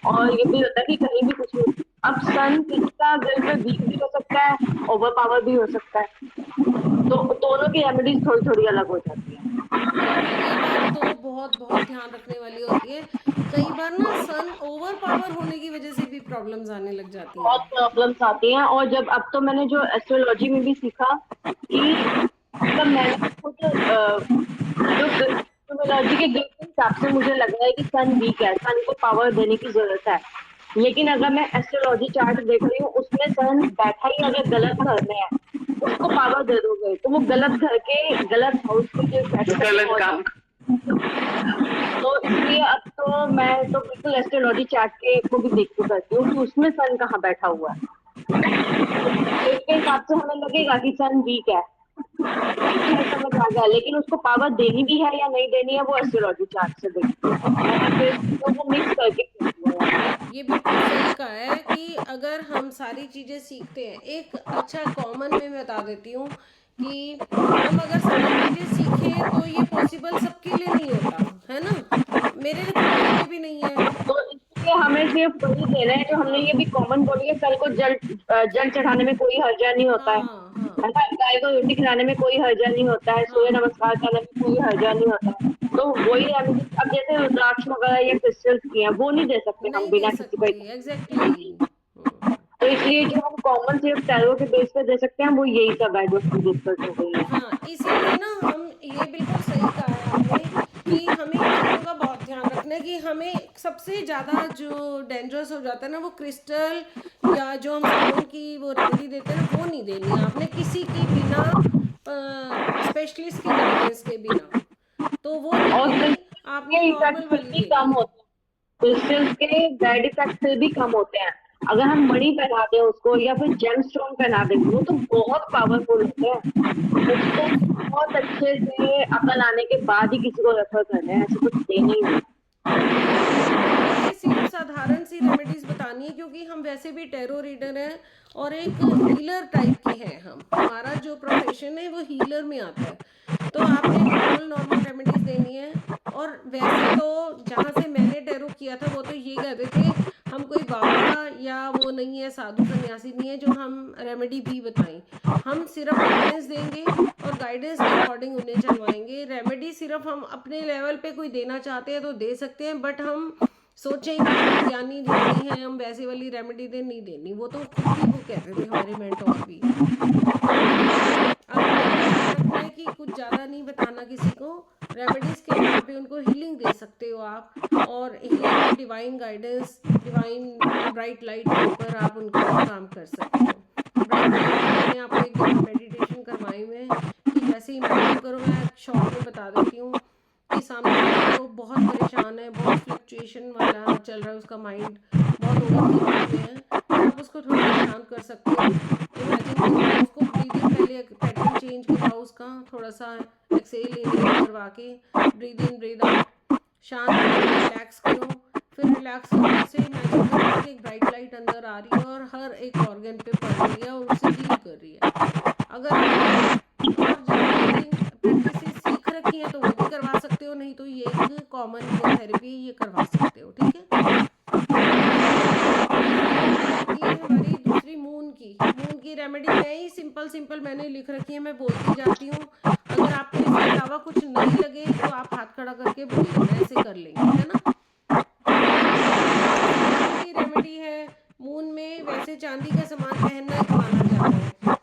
और ये भी होता है कि कहीं भी कुछ नहीं। अब सन किसका घर में वीक भी हो सकता है, ओवर पावर भी हो सकता है, तो दोनों की रेमेडीज थोड़ी थोड़ी अलग हो जाती है। ये बात तो बहुत बहुत ध्यान रखने वाली होती है। कई बार ना सन ओवर पावर होने की वजह से भी प्रॉब्लम्स आने लग जाती बहुत हैं। प्रॉब्लम्स आती हैं। और जब अब तो मैंने जो एस्ट्रोलॉजी में भी सीखा कि मतलब मैंने खुद जो एस्ट्रोलॉजी के ग्रह के हिसाब से मुझे लग रहा है कि सन वीक है, सन को पावर देने की जरूरत है। लेकिन अगर मैं एस्ट्रोलॉजी चार्ट देख रही हूँ, उसमें सन बैठा ही अगर गलत घर में है, उसको पावर दे दोगे तो वो गलत घर के गलत हाउस के जो गलत काम। तो इसलिए अब तो मैं तो बिल्कुल एस्ट्रोलॉजी चार्ट के को भी देख के करती हूँ कि उसमें सन कहाँ बैठा हुआ है। इसके हिसाब से हमें लगेगा कि सन वीक है, समझ आ गया, लेकिन उसको पावर देनी भी है या नहीं देनी है वो एस्ट्रोलॉजी चार्ट से देखती है, तो वो मिक्स करके ये बिल्कुल सही कहा है कि अगर हम सारी चीज़ें सीखते हैं, एक अच्छा कॉमन में बता देती हूँ कि हम अगर सारी चीज़ें सीखें तो ये पॉसिबल सबके लिए नहीं होता है ना, मेरे लिए भी नहीं है। तो इसलिए हमें सिर्फ वही देना है जो हमने ये भी कॉमन बोली है, कल को जल चढ़ाने में कोई हर्जा नहीं होता है, हाँ हाँ है ना, गाय को रोटी खिलाने में कोई हर्जा नहीं होता है, सूर्य नमस्कार करने में कोई हर्जा नहीं होता है। तो वही हम अब जैसे रुद्राक्ष वगैरह या क्रिस्टल्स की हैं वो नहीं दे सकते हम नहीं बिना दे किसी को। सकते, एग्जैक्टली। तो इसलिए जो हम कॉमन सिर्फ टैरो के बेस पे दे सकते हैं वो यही सब है जो हम डिस्कस हो गई है। हाँ, इसीलिए ना हम, ये बिल्कुल सही कहा है आपने कि हमें इन चीज़ों का बहुत ध्यान रखना है कि हमें सबसे ज़्यादा जो डेंजरस हो जाता है ना वो क्रिस्टल या जो हम साबुन की वो रेमेडी देते हैं ना वो नहीं देनी है आपने किसी की बिना, स्पेशलिस्ट की गाइडेंस के बिना, तो वो नहीं और देनी, आपने नॉर्मल इफेक्ट वाली भी देनी कम है। होते हैं, क्रिस्टल्स के बैड इफेक्ट फिर भी कम होते हैं। अगर हम मणि पहना दें उसको या फिर जेम स्टोन पहना दें वो तो बहुत पावरफुल होते हैं, उसको बहुत अच्छे से अकल आने के बाद ही किसी को रेफर करना है, ऐसे कुछ देना ही नहीं। ये सिर्फ साधारण सी रेमेडीज बतानी है क्योंकि हम वैसे भी टैरो रीडर हैं और एक हीलर टाइप के हैं हम, हमारा जो प्रोफेशन है वो हीलर में आता है, तो आपने नॉर्मल नॉर्मल रेमेडीज देनी है। और वैसे तो जहाँ से मैंने टैरो किया था वो तो ये कहते थे हम कोई बाबा या वो नहीं है, साधु सन्यासी नहीं है जो हम रेमेडी भी बताएं, हम सिर्फ गाइडेंस देंगे और गाइडेंस के अकॉर्डिंग उन्हें चलवाएंगे। रेमेडी सिर्फ हम अपने लेवल पे कोई देना चाहते हैं तो दे सकते हैं, बट हम सोचें कि हम ज्ञानी ध्यानी हैं हम वैसे वाली रेमेडी दे नहीं देनी, वो तो खुद भी वो कहते थे हमारे मेंटोर भी। अब ध्यान रखना है कि कुछ ज़्यादा नहीं बताना किसी को, रेमेडीज के नाम पे उनको हीलिंग दे सकते हो आप, और healing divine guidance, divine bright light के ऊपर आप उनका काम कर सकते हो। ब्राइट लाइट मैंने आपको एक दफ़ा मेडिटेशन करवाई मैं कि जैसे इमेजिन करो, मैं शॉर्ट में बता देती हूँ कि सामने वाला तो बहुत परेशान है, बहुत फ्लक्चुएशन वाला चल रहा है, उसका माइंड बहुत ओवर थिंकिंग में है, तो आप उसको थोड़ा सा शांत कर सकते हो। इमेजिन करो, उसको ब्रीदिंग पहले पैटर्न चेंज करवाओ उसका, थोड़ा सा एक्सेल इनहेल करवा के, ब्रीद इन ब्रीद आउट, शांत करो, रिलैक्स करो। फिर रिलैक्स होने से इमेजिन करो कि एक ब्राइट लाइट अंदर आ रही है और हर एक ऑर्गन पे पड़ रही है और उसे हील कर रही है। अगर आपने और ज़्यादा हीलिंग प्रैक्टिसेस सीख रखी हैं तो वो भी करवा सकते हो, नहीं तो ये एक कॉमन ये थेरेपी ये करवा सकते हो, ठीक है। तीसरी रेमेडी आती है हमारी दूसरी, मून की रेमेडी मैं ही सिंपल सिंपल मैंने लिख रखी है, मैं बोलती जाती हूँ। अगर आपको इसके अलावा कुछ नहीं लगे तो आप हाथ खड़ा करके बोल देना, ऐसे कर लेंगे, है ना। जैसे मून की रेमेडी है, मून में वैसे चांदी का सामान पहनना एक माना जाता है,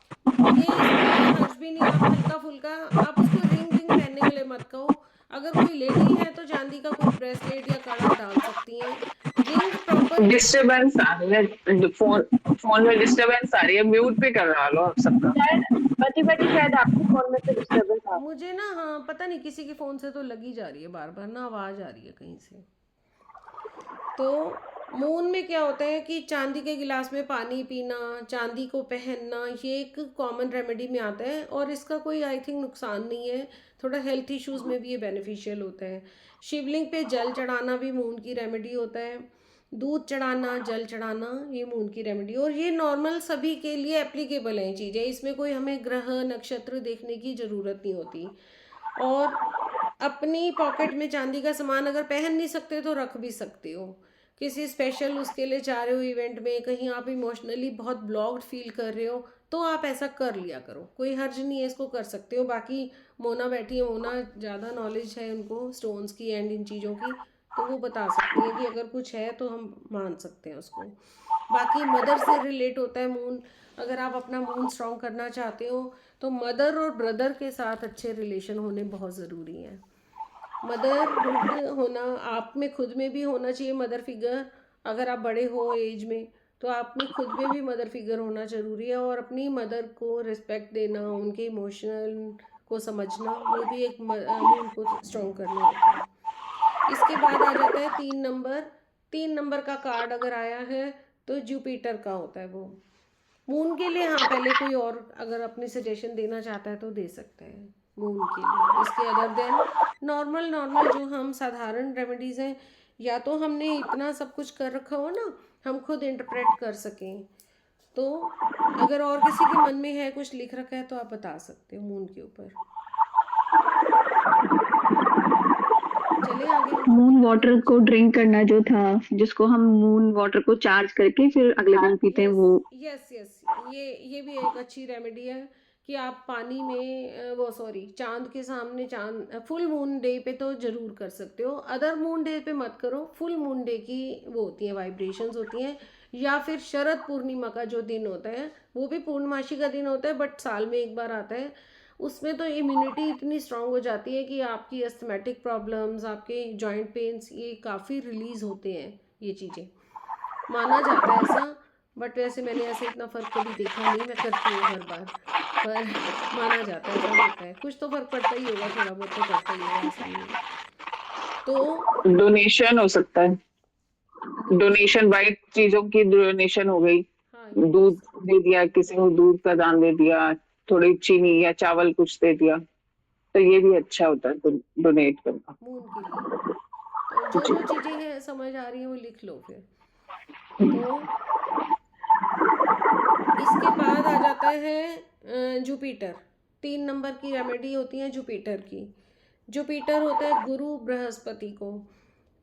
ये इसमें हर्ज भी नहीं, आप हल्का फुल्का आप उसको रिंग रिंग पहनने के लिए मत कहो। अगर कोई लेडी है तो चांदी का कोई ब्रेसलेट या कड़ा डाल सकती हैं। रिंग प्रॉपर डिस्टरबेंस आ रही है, फोन में डिस्टरबेंस आ रही है, म्यूट पे करवा लो आप सबका। शायद बची बची शायद आपके फोन में से डिस्टर्बेंस आ मुझे ना, हाँ पता नहीं किसी के फ़ोन से तो लगी जा रही है, बार बार ना आवाज़ आ रही है कहीं से। तो मून में क्या होता है कि चांदी के गिलास में पानी पीना, चांदी को पहनना, ये एक कॉमन रेमेडी में आता है और इसका कोई आई थिंक नुकसान नहीं है, थोड़ा हेल्थ इश्यूज में भी ये बेनिफिशियल होता है। शिवलिंग पे जल चढ़ाना भी मून की रेमेडी होता है, दूध चढ़ाना, जल चढ़ाना, ये मून की रेमेडी, और ये नॉर्मल सभी के लिए एप्लीकेबल हैं चीज़ें, इसमें कोई हमें ग्रह नक्षत्र देखने की ज़रूरत नहीं होती। और अपनी पॉकेट में चांदी का सामान अगर पहन नहीं सकते तो रख भी सकते हो, किसी स्पेशल उसके लिए जा रहे हो इवेंट में, कहीं आप इमोशनली बहुत ब्लॉक्ड फील कर रहे हो तो आप ऐसा कर लिया करो, कोई हर्ज नहीं है, इसको कर सकते हो। बाकी मोना बैठी है, मोना ज़्यादा नॉलेज है उनको स्टोन्स की एंड इन चीज़ों की, तो वो बता सकती है कि अगर कुछ है तो हम मान सकते हैं उसको। बाकी मदर से रिलेट होता है मून, अगर आप अपना मून स्ट्रॉन्ग करना चाहते हो तो मदर और ब्रदर के साथ अच्छे रिलेशन होने बहुत ज़रूरी हैं। मदरहुड होना, आप में खुद में भी होना चाहिए मदर फिगर, अगर आप बड़े हो एज में तो आप में खुद में भी मदर फिगर होना ज़रूरी है, और अपनी मदर को रिस्पेक्ट देना, उनके इमोशनल को समझना, वो भी एक मून को स्ट्रॉन्ग करने होता है। इसके बाद आ जाता है 3 नंबर, 3 नंबर का कार्ड अगर आया है तो जुपिटर का होता है वो मून के लिए। हाँ पहले कोई और अगर अपनी सजेशन देना चाहता है तो दे सकते हैं मून के लिए। इसके अदर देन नॉर्मल नॉर्मल जो हम साधारण रेमेडीज़ हैं, या तो हमने इतना सब कुछ कर रखा हो ना, हम खुद इंटरप्रेट कर सकें, तो अगर और किसी के मन में है कुछ लिख रखा है तो आप बता सकते हो मून के ऊपर। चले आगे। मून वाटर को ड्रिंक करना जो था, जिसको हम मून वाटर को चार्ज करके फिर अगले दिन पीते हैं, वो यस यस, ये भी एक अच्छी रेमेडी है कि आप पानी में वो सॉरी चांद के सामने, चांद फुल मून डे पे तो ज़रूर कर सकते हो, अदर मून डे पे मत करो, फुल मून डे की वो होती हैं वाइब्रेशंस होती हैं, या फिर शरद पूर्णिमा का जो दिन होता है वो भी पूर्णमासी का दिन होता है बट साल में एक बार आता है, उसमें तो इम्यूनिटी इतनी स्ट्रांग हो जाती है कि आपकी अस्थमेटिक प्रॉब्लम्स, आपके जॉइंट पेन्स, ये काफ़ी रिलीज होते हैं, ये चीज़ें माना जाता है ऐसा। बट वैसे मैंने ऐसे इतना फ़र्क कभी देखा नहीं, मैं करती हूँ हर बार, पर माना जाता है ऐसा होता है, कुछ तो फ़र्क पड़ता ही होगा, थोड़ा बहुत तो पड़ता ही होगा, ऐसा नहीं है। तो डोनेशन हो सकता है, डोनेशन वाइट चीजों की डोनेशन हो गई, हाँ दूध दे दिया किसी को, दूध का दान दे दिया, थोड़ी चीनी या चावल कुछ दे दिया, तो ये भी अच्छा होता है डोनेट करना। मून के लिए तो जो जो चीज़ें हैं समझ आ रही हैं वो लिख लो फिर। तो इसके बाद आ जाता है जुपिटर, 3 नंबर की रेमेडी होती है जुपिटर की। जुपिटर होता है गुरु बृहस्पति को,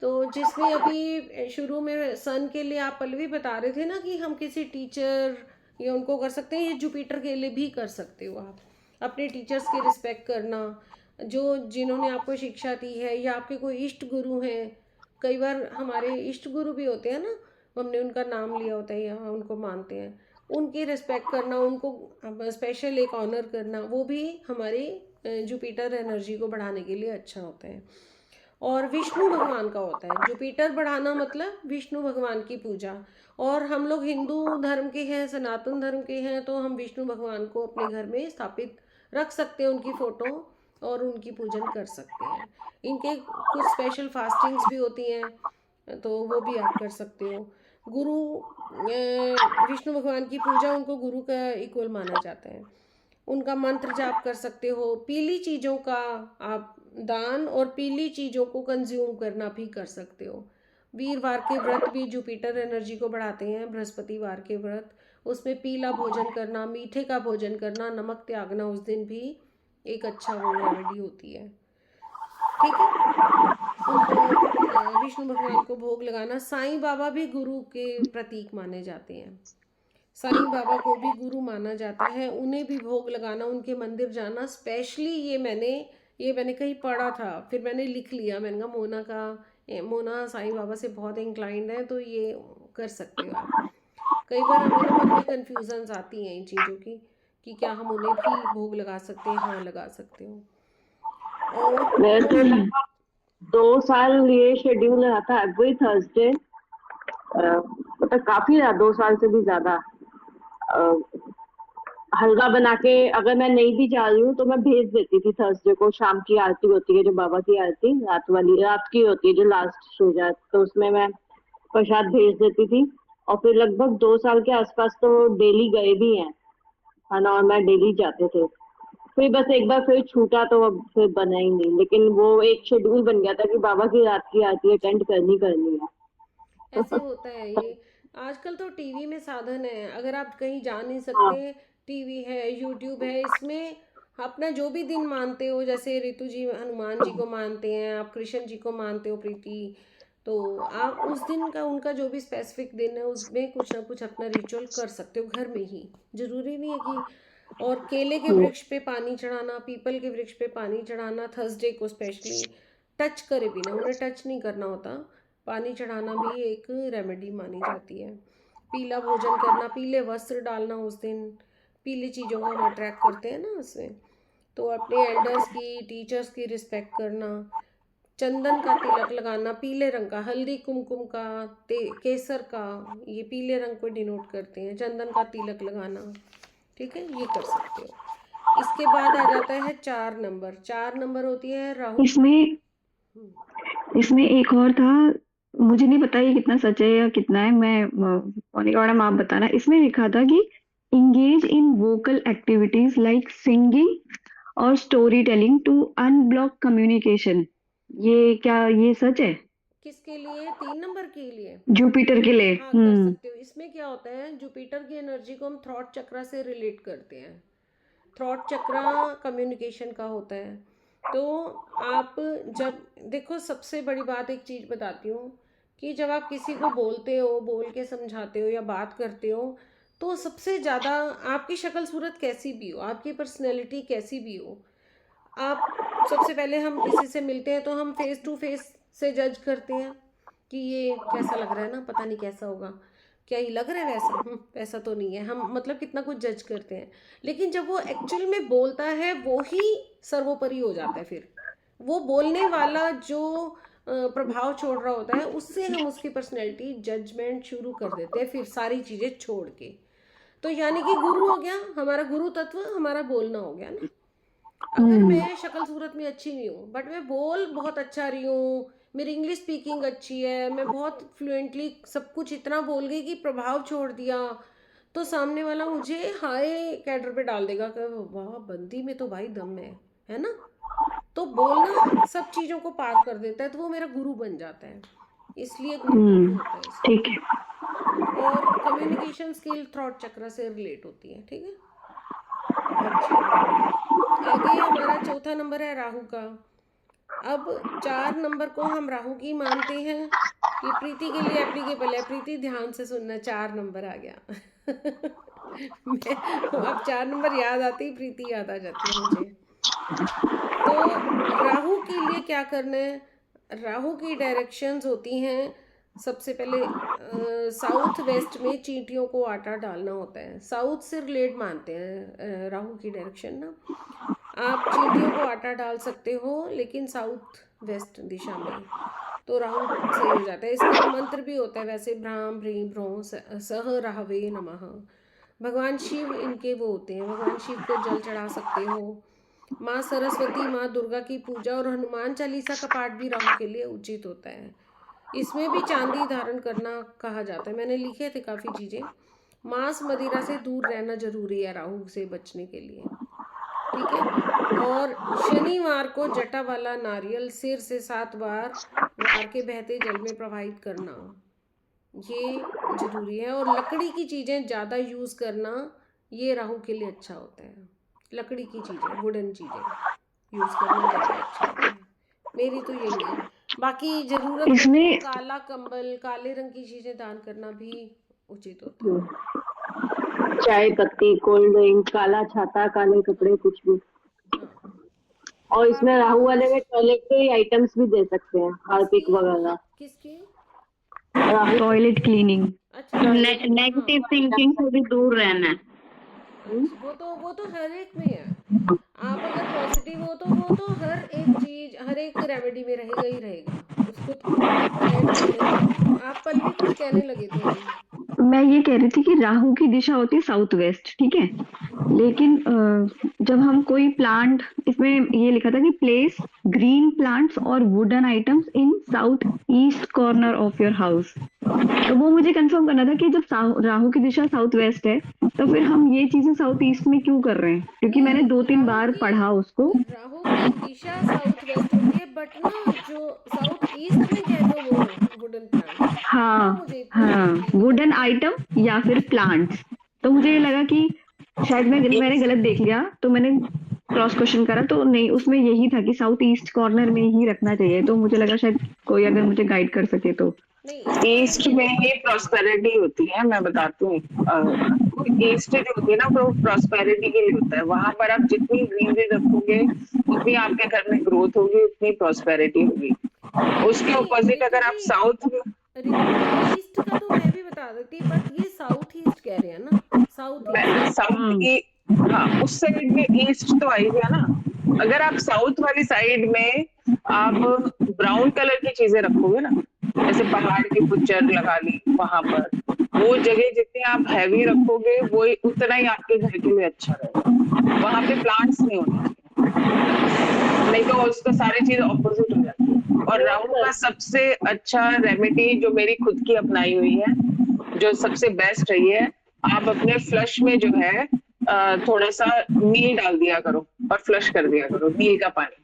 तो जिसमें अभी शुरू में सन के लिए आप पहले भी बता रहे थे ना कि हम किसी टीचर या उनको कर सकते हैं, ये जुपिटर के लिए भी कर सकते हो आप, अपने टीचर्स की रिस्पेक्ट करना, जो जिन्होंने आपको शिक्षा दी है, या आपके कोई इष्ट गुरु हैं, कई बार हमारे इष्ट गुरु भी होते हैं ना, हमने उनका नाम लिया होता है या उनको मानते हैं, उनकी रिस्पेक्ट करना, उनको स्पेशल एक ऑनर करना, वो भी हमारी जुपिटर एनर्जी को बढ़ाने के लिए अच्छा होता है। और विष्णु भगवान का होता है जुपिटर बढ़ाना, मतलब विष्णु भगवान की पूजा, और हम लोग हिंदू धर्म के हैं, सनातन धर्म के हैं, तो हम विष्णु भगवान को अपने घर में स्थापित रख सकते हैं उनकी फ़ोटो और उनकी पूजन कर सकते हैं। इनके कुछ स्पेशल फास्टिंग्स भी होती हैं तो वो भी आप कर सकते हो। गुरु विष्णु भगवान की पूजा उनको गुरु का इक्वल माना जाता है। उनका मंत्र जाप कर सकते हो। पीली चीज़ों का आप दान और पीली चीज़ों को कंज्यूम करना भी कर सकते हो। वीरवार के व्रत भी जुपिटर एनर्जी को बढ़ाते हैं। बृहस्पतिवार के व्रत, उसमें पीला भोजन करना, मीठे का भोजन करना, नमक त्यागना उस दिन भी एक अच्छा वो रेमेडी होती है। ठीक है, उनको विष्णु भगवान को भोग लगाना। साईं बाबा भी गुरु के प्रतीक माने जाते हैं। साईं बाबा को भी गुरु माना जाता है, उन्हें भी भोग लगाना, उनके मंदिर जाना। स्पेशली ये मैंने कहीं पढ़ा था, फिर मैंने लिख लिया। मैंने कहा मोना साईं बाबा से बहुत इंक्लाइंड है, तो ये कर सकते हो आप। कई बार हमारे मन में कन्फ्यूजन्स आती हैं इन चीज़ों की कि क्या हम उन्हें भी भोग लगा सकते हैं। हाँ, लगा सकते हो। और वैसे लगभग 2 साल ये शेड्यूल रहा था एवरी थर्सडे, मतलब काफी रहा, 2 साल से भी ज्यादा। हलवा बना के अगर मैं नहीं भी जा रही हूँ तो मैं भेज देती थी। थर्सडे को शाम की आरती होती है, जो बाबा की आरती रात की होती है, जो लास्ट सो जाए, तो उसमें मैं प्रसाद भेज देती थी। और फिर लगभग 2 साल के आसपास तो डेली गए भी हैं, खाना और मैं डेली जाते थे। फिर बस एक बार फिर छूटा तो अब फिर बना ही नहीं, लेकिन वो एक शेड्यूल बन गया था कि बाबा की रात की आरती अटेंड करनी है। ऐसे होता है ये। आजकल तो टीवी में साधन है, अगर आप कहीं जा नहीं हाँ, सकते, टीवी है, यूट्यूब है, इसमें अपना जो भी दिन मानते हो, जैसे ऋतु जी हनुमान जी को मानते हैं, आप कृष्ण जी को मानते हो, प्रीति, तो आप उस दिन का उनका जो भी स्पेसिफिक दिन है उसमें कुछ ना कुछ अपना रिचुअल कर सकते हो घर में ही। जरूरी नहीं है कि। और केले के वृक्ष पे पानी चढ़ाना, पीपल के वृक्ष पे पानी चढ़ाना, थर्सडे को स्पेशली टच करे बिना, उन्हें टच नहीं करना होता, पानी चढ़ाना भी एक रेमेडी मानी जाती है। पीला भोजन करना, पीले वस्त्र डालना उस दिन, पीली चीज़ों को हम अट्रैक्ट करते हैं ना उसमें। तो अपने एल्डर्स की, टीचर्स की रिस्पेक्ट करना। चंदन का तिलक लगाना, पीले रंग का, हल्दी कुमकुम का, केसर का, ये पीले रंग को डिनोट करते हैं। चंदन का तिलक लगाना, ठीक है, ये कर सकते हो। इसके बाद आ जाता है 4 नंबर। 4 नंबर होती है राहु। इसमें इसमें एक और था, मुझे नहीं पता ये कितना सच है या कितना है, मैं मोनिका मैडम आप बताना। इसमें लिखा था कि engage in vocal activities like singing और story telling to unblock communication. ये क्या ये सच है? किसके लिए? 3 नंबर के लिए। जुपिटर के लिए। हाँ, कर सकते हो। इसमें क्या होता है, जुपिटर की एनर्जी को हम थ्रॉट चक्रा से रिलेट करते हैं। थ्रॉट चक्रा कम्युनिकेशन का होता है। तो आप जब देखो, सबसे बड़ी बात एक चीज़ बताती हूँ कि जब आप किसी को बोलते हो, बोल के समझाते हो या बात करते हो, तो सबसे ज़्यादा आपकी शक्ल सूरत कैसी भी हो, आपकी पर्सनैलिटी कैसी भी हो, आप सबसे पहले हम किसी से मिलते हैं तो हम फेस टू फेस से जज करते हैं कि ये कैसा लग रहा है ना, पता नहीं कैसा होगा, क्या ही लग रहा है वैसा, वैसा तो नहीं है, हम मतलब कितना कुछ जज करते हैं। लेकिन जब वो एक्चुअल में बोलता है वो ही सर्वोपरि हो जाता है। फिर वो बोलने वाला जो प्रभाव छोड़ रहा होता है, उससे हम उसकी पर्सनैलिटी जजमेंट शुरू कर देते हैं, फिर सारी चीज़ें छोड़ के। तो यानी कि गुरु हो गया हमारा, गुरु तत्व हमारा बोलना हो गया ना। अगर मैं शक्ल सूरत में अच्छी नहीं हूँ बट मैं बोल बहुत अच्छा रही हूँ, मेरी इंग्लिश स्पीकिंग अच्छी है, मैं बहुत फ्लुएंटली सब कुछ इतना बोल गई कि प्रभाव छोड़ दिया, तो सामने वाला मुझे हाई कैडर पे डाल देगा कि वाह, बंदी में तो भाई दम है ना। तो बोलना सब चीज़ों को पार कर देता है, तो वो मेरा गुरु बन जाता है। इसलिए गुरु तत्व होता है इसमें। ठीक है। और कम्युनिकेशन स्किल थ्रॉट चक्र से रिलेट होती है, ठीक है। अच्छा, आगे हमारा चौथा नंबर है राहु का। अब 4 नंबर को हम राहु की मानते हैं। ये प्रीति के लिए एप्लीकेबल है। प्रीति ध्यान से सुनना, 4 नंबर आ गया। मैं अब 4 नंबर याद आती ही प्रीति याद आ जाती है मुझे। तो राहु के लिए क्या करना है, राहु की डायरेक्शंस होती हैं। सबसे पहले साउथ वेस्ट में चींटियों को आटा डालना होता है, साउथ से रिलेट मानते हैं राहु की डायरेक्शन ना। आप चींटियों को आटा डाल सकते हो, लेकिन साउथ वेस्ट दिशा में, तो राहु सही हो जाता है। इसका मंत्र भी होता है वैसे, भ्राम भ्रीं भ्रों सह राहवे नमः। भगवान शिव इनके वो होते हैं, भगवान शिव को जल चढ़ा सकते हो। माँ सरस्वती, माँ दुर्गा की पूजा और हनुमान चालीसा का पाठ भी राहु के लिए उचित होता है। इसमें भी चांदी धारण करना कहा जाता है, मैंने लिखे थे काफ़ी चीज़ें। मांस मदिरा से दूर रहना जरूरी है राहु से बचने के लिए, ठीक है। और शनिवार को जटा वाला नारियल सिर से 7 बार वार के बहते जल में प्रवाहित करना, ये जरूरी है। और लकड़ी की चीज़ें ज़्यादा यूज़ करना, ये राहु के लिए अच्छा होता है। लकड़ी की चीज़ें, वुडन चीज़ें यूज़ करना ज़्यादा अच्छा होता है, मेरी तो यही है। बाकी ज़रूरत हो तो इसमें काला कंबल, काले रंग की चीज़ें दान करना भी उचित होता है। चाय पत्ती, कोल्ड ड्रिंक, काला छाता, काले कपड़े, कुछ भी। हाँ, और अब इसमें आप राहु वाले में टॉयलेट के आइटम्स भी दे सकते हैं, हार्पिक किसकी वगैरह। किसकी राहु टॉयलेट क्लीनिंग, अच्छा हाँ, नेगेटिव थिंकिंग से भी दूर रहना है। अच्छा वो तो हर एक में है। आप अगर पॉजिटिव हो तो वो तो हर एक चीज, हर एक रेमेडी में रहेगा ही रहेगा, उसको तो ऐड करना ही है। आप पल्लवी कुछ कहने लगे थे अभी। मैं ये कह रही थी कि राहु की दिशा होती है साउथ वेस्ट, ठीक है। लेकिन जब हम कोई प्लांट, इसमें ये लिखा था कि प्लेस ग्रीन प्लांट्स और wooden items in south east corner of your house, तो वो मुझे कंफर्म करना था कि जब राहु की दिशा साउथ वेस्ट है तो फिर हम ये चीजें साउथ ईस्ट में क्यों कर रहे हैं, क्योंकि मैंने नहीं, 2-3 बार पढ़ा उसको। राहु की दिशा साउथ वेस्ट होती है, बट ना जो साउथ ईस्ट में कह रहे हो वो वुडन प्लांट्स, वो हाँ मुझे इतना हाँ, डीपली नहीं वुडन पता। आइटम या फिर प्लांट्स। तो मुझे ये लगा कि शायद मैंने गलत देख लिया, तो मैंने क्रॉस क्वेश्चन करा तो नहीं, उसमें यही था कि साउथ ईस्ट कॉर्नर में ही रखना चाहिए। तो मुझे लगा शायद कोई अगर मुझे गाइड कर सके तो। नहीं, इसमें ईस्ट में ही प्रॉस्पेरिटी होती है, मैं बताती हूँ। ईस्ट जो होती है ना, वो प्रॉस्पेरिटी के लिए होता है। वहां पर आप जितनी ग्रीनरी रखोगे उतनी आपके घर में ग्रोथ होगी, उतनी प्रॉस्पेरिटी होगी। उसके नहीं ऑपोजिट रितु अगर आप जी, साउथ में रितु जी ईस्ट का तो मैं भी बता देती, बट ये साउथ ईस्ट कह रहे हैं ना, साउथ ईस्ट। साउथ ई हाँ, उस साइड में ईस्ट तो आ ही गया ना। अगर आप साउथ वाली साइड में आप ब्राउन कलर की चीजें रखोगे ना, जैसे पहाड़ की पिक्चर लगा ली वहां पर, वो जगह जितनी आप हैवी रखोगे वो उतना ही आपके घर के लिए अच्छा रहेगा। वहां पे प्लांट्स नहीं होने चाहिए, नहीं तो उसका सारी चीज ऑपोजिट हो जाती है। और राहु का सबसे अच्छा रेमेडी जो मेरी खुद की अपनाई हुई है, जो सबसे बेस्ट रही है, आप अपने फ्लश में जो है थोड़ा सा नील डाल दिया करो और फ्लश कर दिया करो, नील का पानी।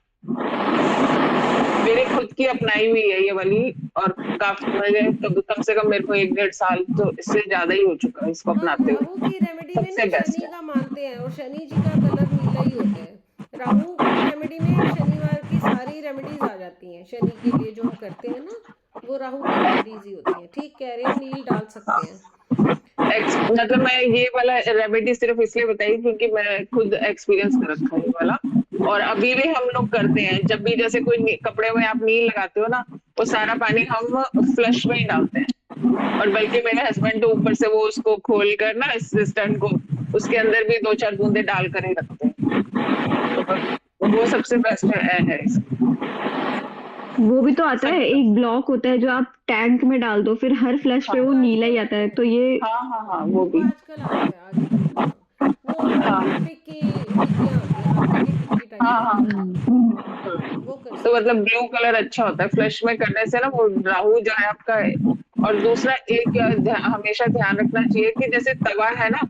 मेरी खुद की अपनाई हुई है ये वाली, और काफी कम से कम मेरे को 1-1.5 साल तो इससे ज्यादा ही हो चुका है इसको हाँ, अपनाते राहु हुए। की रेमेडी में ना सबसे बेस्ट शनि है। का मानते हैं, और शनि जी का कलर नीला ही होता है। राहु की रेमेडी में शनिवार की सारी रेमेडीज आ जाती हैं, शनि के लिए जो हम करते हैं ना, वो राहु की रेमेडीज ही होती हैं। ठीक कह रहे हैं, नील डाल सकते हैं। मतलब मैं ये वाला रेमेडी सिर्फ इसलिए बताई क्योंकि मैं खुद एक्सपीरियंस कर रखा है ये वाला, और अभी भी हम लोग करते हैं। जब भी जैसे कोई कपड़े में आप नील लगाते हो ना, वो सारा पानी हम फ्लश में ही डालते हैं। और बल्कि मेरे हस्बैंड तो ऊपर से वो उसको खोल कर ना, इस स्टैंड को, उसके अंदर भी 2-4 बूंदे डाल कर ही रखते हैं। तो वो सबसे बेस्ट है इसकी। वो भी तो आता है, सब एक ब्लॉक होता है जो आप टैंक में डाल दो, फिर हर फ्लश पे वो वो नीला ही आजकल आता आता है। है। तो ये हाँ, वो वो भी। आजकल आता है आजकल, हाँ। वो हाँ हार्पिक की टिक्कियाँ आती हैं, हार्पिक की टिक्की टाइप हाँ आती है, वो कर तो सकते मतलब हैं। ब्लू कलर अच्छा होता है फ्लश में करने से ना, वो राहु जो है आपका है। और दूसरा एक हमेशा ध्यान रखना चाहिए कि जैसे तवा है ना,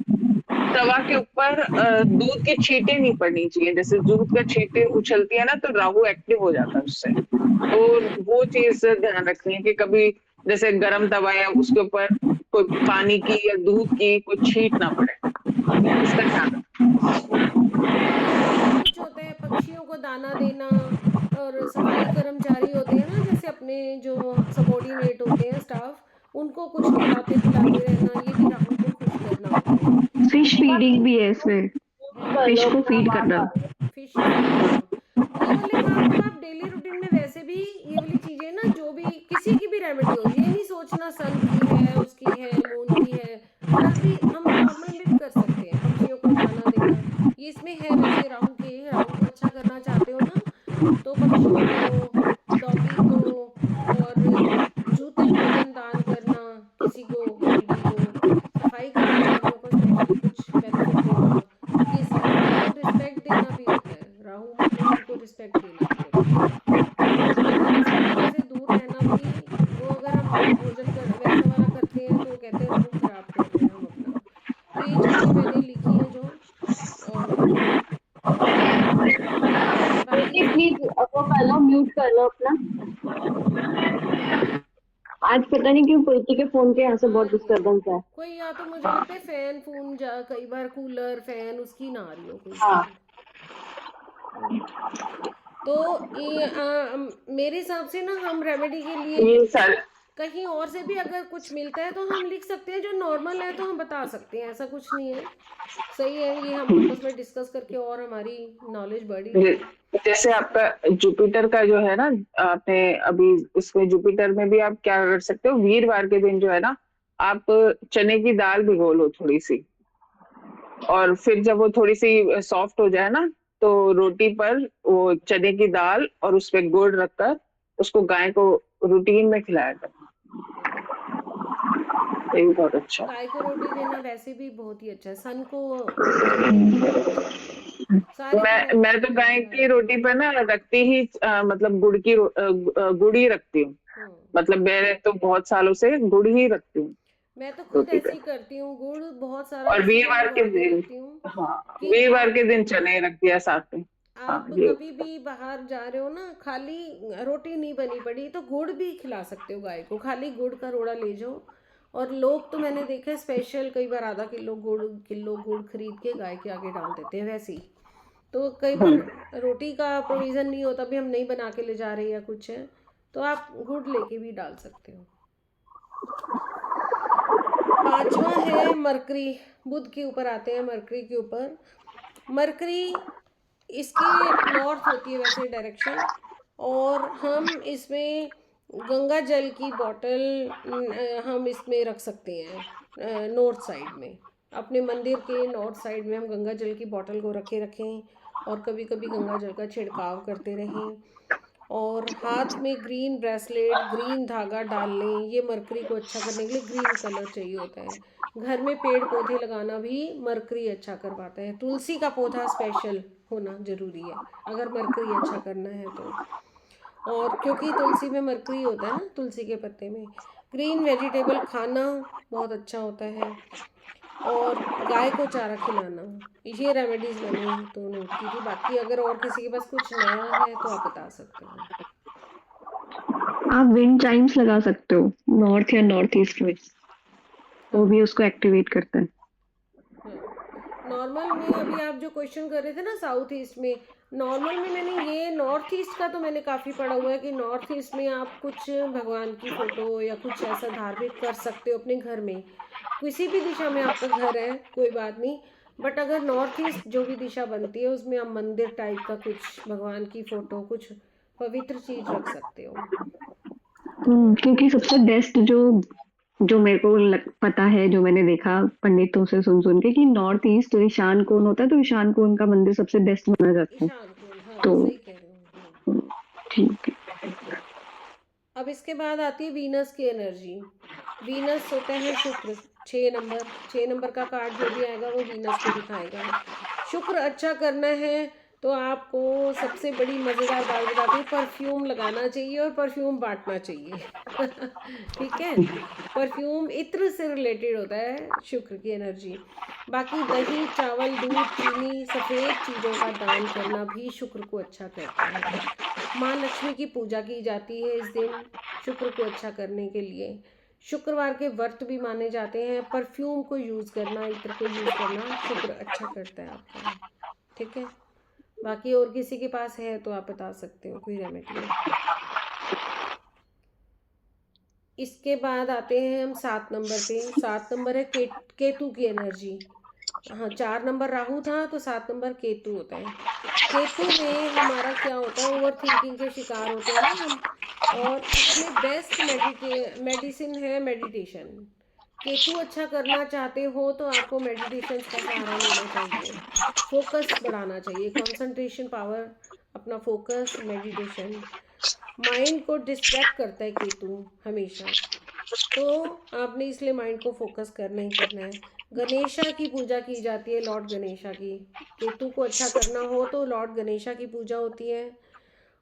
तवा के ऊपर दूध के छींटे नहीं पड़नी चाहिए। जैसे दूध का छींटे उछलती है ना, तो राहु एक्टिव हो जाता है उससे। तो वो चीज ध्यान रखनी है कि कभी जैसे गर्म तवा है, उसके ऊपर कोई पानी की या दूध की कोई छींट ना पड़े, इसका ध्यान बाकी और कुछ होता है, पक्षियों को दाना देना, और सफाई कर्मचारी होते हैं ना, जैसे अपने जो सबॉर्डिनेट होते हैं स्टाफ, उनको कुछ खिलाते पिलाते रहना, ये भी राहु को खुश करना होता है। फिश फीडिंग भी है इसमें, है, फिश को फीड करना। फिश फीड करना, ये वाले काम तो आप डेली रूटीन में वैसे भी, ये वाली चीजें ना, जो भी किसी की भी रेमेडी हो, ये नहीं सोचना सन की है, उसकी है, मून की है, हर भी हम नॉर्मल में भी कर सकते हैं। पक्षियों को दाना देना, ये इसमें है वैसे। राहु को अच्छा करना चाहते हो ना, तो पक्षियों को, डॉगी को, और जूते भोजन दान करना, किसी को, बीवी को, सफाई कर्मचारियों को स्पेशली कुछ आज पता नहीं क्यों प्रीति के फोन के यहाँ से बहुत डिस्टरबेंस है। कोई या तो मुझे लगता है फैन फून जा कई बार कूलर फैन उसकी ना आ रही हो कोई हाँ स्पीड। तो मेरे हिसाब से ना हम रेमेडी के लिए ये सारे कहीं और से भी अगर कुछ मिलता है तो हम लिख सकते हैं, जो नॉर्मल है तो हम बता सकते हैं, ऐसा कुछ नहीं है। सही है, ये हम आपस में डिस्कस करके और हमारी नॉलेज बढ़ी। जैसे आपका जुपिटर का जो है ना, आपने अभी उसमें जुपिटर में भी आप क्या कर सकते हो, वीरवार के दिन जो है ना, आप चने की दाल भिगो लो थोड़ी सी, और फिर जब वो थोड़ी सी सॉफ्ट हो जाए ना, तो रोटी पर वो चने की दाल और उसपे गुड़ रखकर उसको गाय को रूटीन में खिलाया करो। ये भी बहुत अच्छा है। गाय को रोटी देना वैसे भी बहुत ही अच्छा है, सन को सारे मैं तो गाय की रोटी पर ना रखती ही मतलब गुड़ ही रखती हूँ। मतलब मैं तो बहुत सालों से गुड़ ही रखती हूँ मैं तो खुद ऐसे ही करती हूँ, गुड़ बहुत सारा और इसीलिए वीरवार के भिगो के दिन, रखती हूँ हाँ कि वीरवार के दिन चने रख दिया साथ में। हाँ आप ये कभी भी बाहर जा रहे हो ना, खाली रोटी नहीं बनी पड़ी तो गुड़ भी खिला सकते हो गाय को, खाली गुड़ का रोड़ा ले जाओ। और लोग तो मैंने देखा है स्पेशल कई बार आधा किलो गुड़ खरीद के गाय के आगे डाल देते हैं वैसे ही। तो कई बार रोटी का प्रोविज़न नहीं होता, भी हम नहीं बना के ले जा रहे या कुछ है, तो आप गुड़ लेके भी डाल सकते हो। 5वां है मरकरी, बुध के ऊपर आते हैं मरकरी के ऊपर। मरकरी इसकी नॉर्थ होती है वैसे डायरेक्शन, और हम इसमें गंगा जल की बॉटल हम इसमें रख सकते हैं नॉर्थ साइड में, अपने मंदिर के नॉर्थ साइड में हम गंगा जल की बॉटल को रखें और कभी कभी गंगा जल का छिड़काव करते रहें। और हाथ में ग्रीन ब्रेसलेट, ग्रीन धागा डाल लें, ये मरकरी को अच्छा करने के लिए ग्रीन कलर चाहिए होता है। घर में पेड़ पौधे लगाना भी मरकरी अच्छा करवाता है, तुलसी का पौधा स्पेशल होना ज़रूरी है अगर मरकरी अच्छा करना है तो। और क्योंकि तुलसी में मरकरी होता है ना, तुलसी के पत्ते में। ग्रीन वेजिटेबल खाना बहुत अच्छा होता है, और गाय को चारा खिलाना, ये रेमेडीज़ मैंने तो नोट की थी। बाकी अगर और किसी के पास कुछ नया है तो आप बता सकते हो। आप विंड चाइम्स लगा सकते हो नॉर्थ या नॉर्थ ईस्ट में, वो भी उसको एक्टिवेट करता है। नॉर्मल में अभी आप जो क्वेश्चन कर रहे थे ना साउथ ईस्ट में, नॉर्मल में मैंने ये नॉर्थ ईस्ट का तो मैंने काफ़ी पढ़ा हुआ है कि नॉर्थ ईस्ट में आप कुछ भगवान की फ़ोटो या कुछ ऐसा धार्मिक कर सकते हो अपने घर में, किसी भी दिशा में आपका घर है कोई बात नहीं, बट अगर नॉर्थ ईस्ट जो भी दिशा बनती है उसमें आप मंदिर टाइप का कुछ भगवान की फ़ोटो, कुछ पवित्र चीज़ रख सकते हो। क्योंकि सबसे बेस्ट जो मेरे को पता है, जो मैंने देखा पंडितों से सुन के, कि नॉर्थ ईस्ट तो ईशान कोण होता है, तो ईशान कोण का मंदिर सबसे बेस्ट माना जाता है। ईशान कोण, हाँ तो सही कह रहे हो। ठीक है। अब इसके बाद आती है वीनस की एनर्जी। वीनस होता है शुक्र, 6 नंबर का कार्ड जो भी आएगा वो वीनस को दिखाएगा। शुक्र अच्छा करना है तो आपको सबसे बड़ी मज़ेदार बात बताती हूँ, परफ्यूम लगाना चाहिए और परफ्यूम बांटना चाहिए ठीक है, परफ्यूम इत्र से रिलेटेड होता है शुक्र की एनर्जी। बाकी दही, चावल, दूध, चीनी, सफ़ेद चीज़ों का दान करना भी शुक्र को अच्छा करता है। माँ लक्ष्मी की पूजा की जाती है इस दिन शुक्र को अच्छा करने के लिए। शुक्रवार के व्रत भी माने जाते हैं। परफ्यूम को यूज़ करना, इत्र को यूज़ करना शुक्र अच्छा करता है आपका, ठीक है। बाकी और किसी के पास है तो आप बता सकते हो कोई रेमेडी। इसके बाद आते हैं हम 7 नंबर पे। 7 नंबर है केतु की एनर्जी। हाँ, 4 नंबर राहु था तो 7 नंबर केतु होता है। केतु में हमारा क्या होता है, ओवर थिंकिंग के शिकार होते हैं ना हम, और इसमें बेस्ट मेडिसिन है मेडिटेशन। केतु अच्छा करना चाहते हो तो आपको मेडिटेशन का सहारा लेना चाहिए, फोकस बढ़ाना चाहिए, कंसंट्रेशन पावर, अपना फोकस, मेडिटेशन। माइंड को डिस्ट्रैक्ट करता है केतु हमेशा, तो आपने इसलिए माइंड को फोकस करना ही करना है। गणेशा की पूजा की जाती है, लॉर्ड गणेशा की। केतु को अच्छा करना हो तो लॉर्ड गणेशा की पूजा होती है,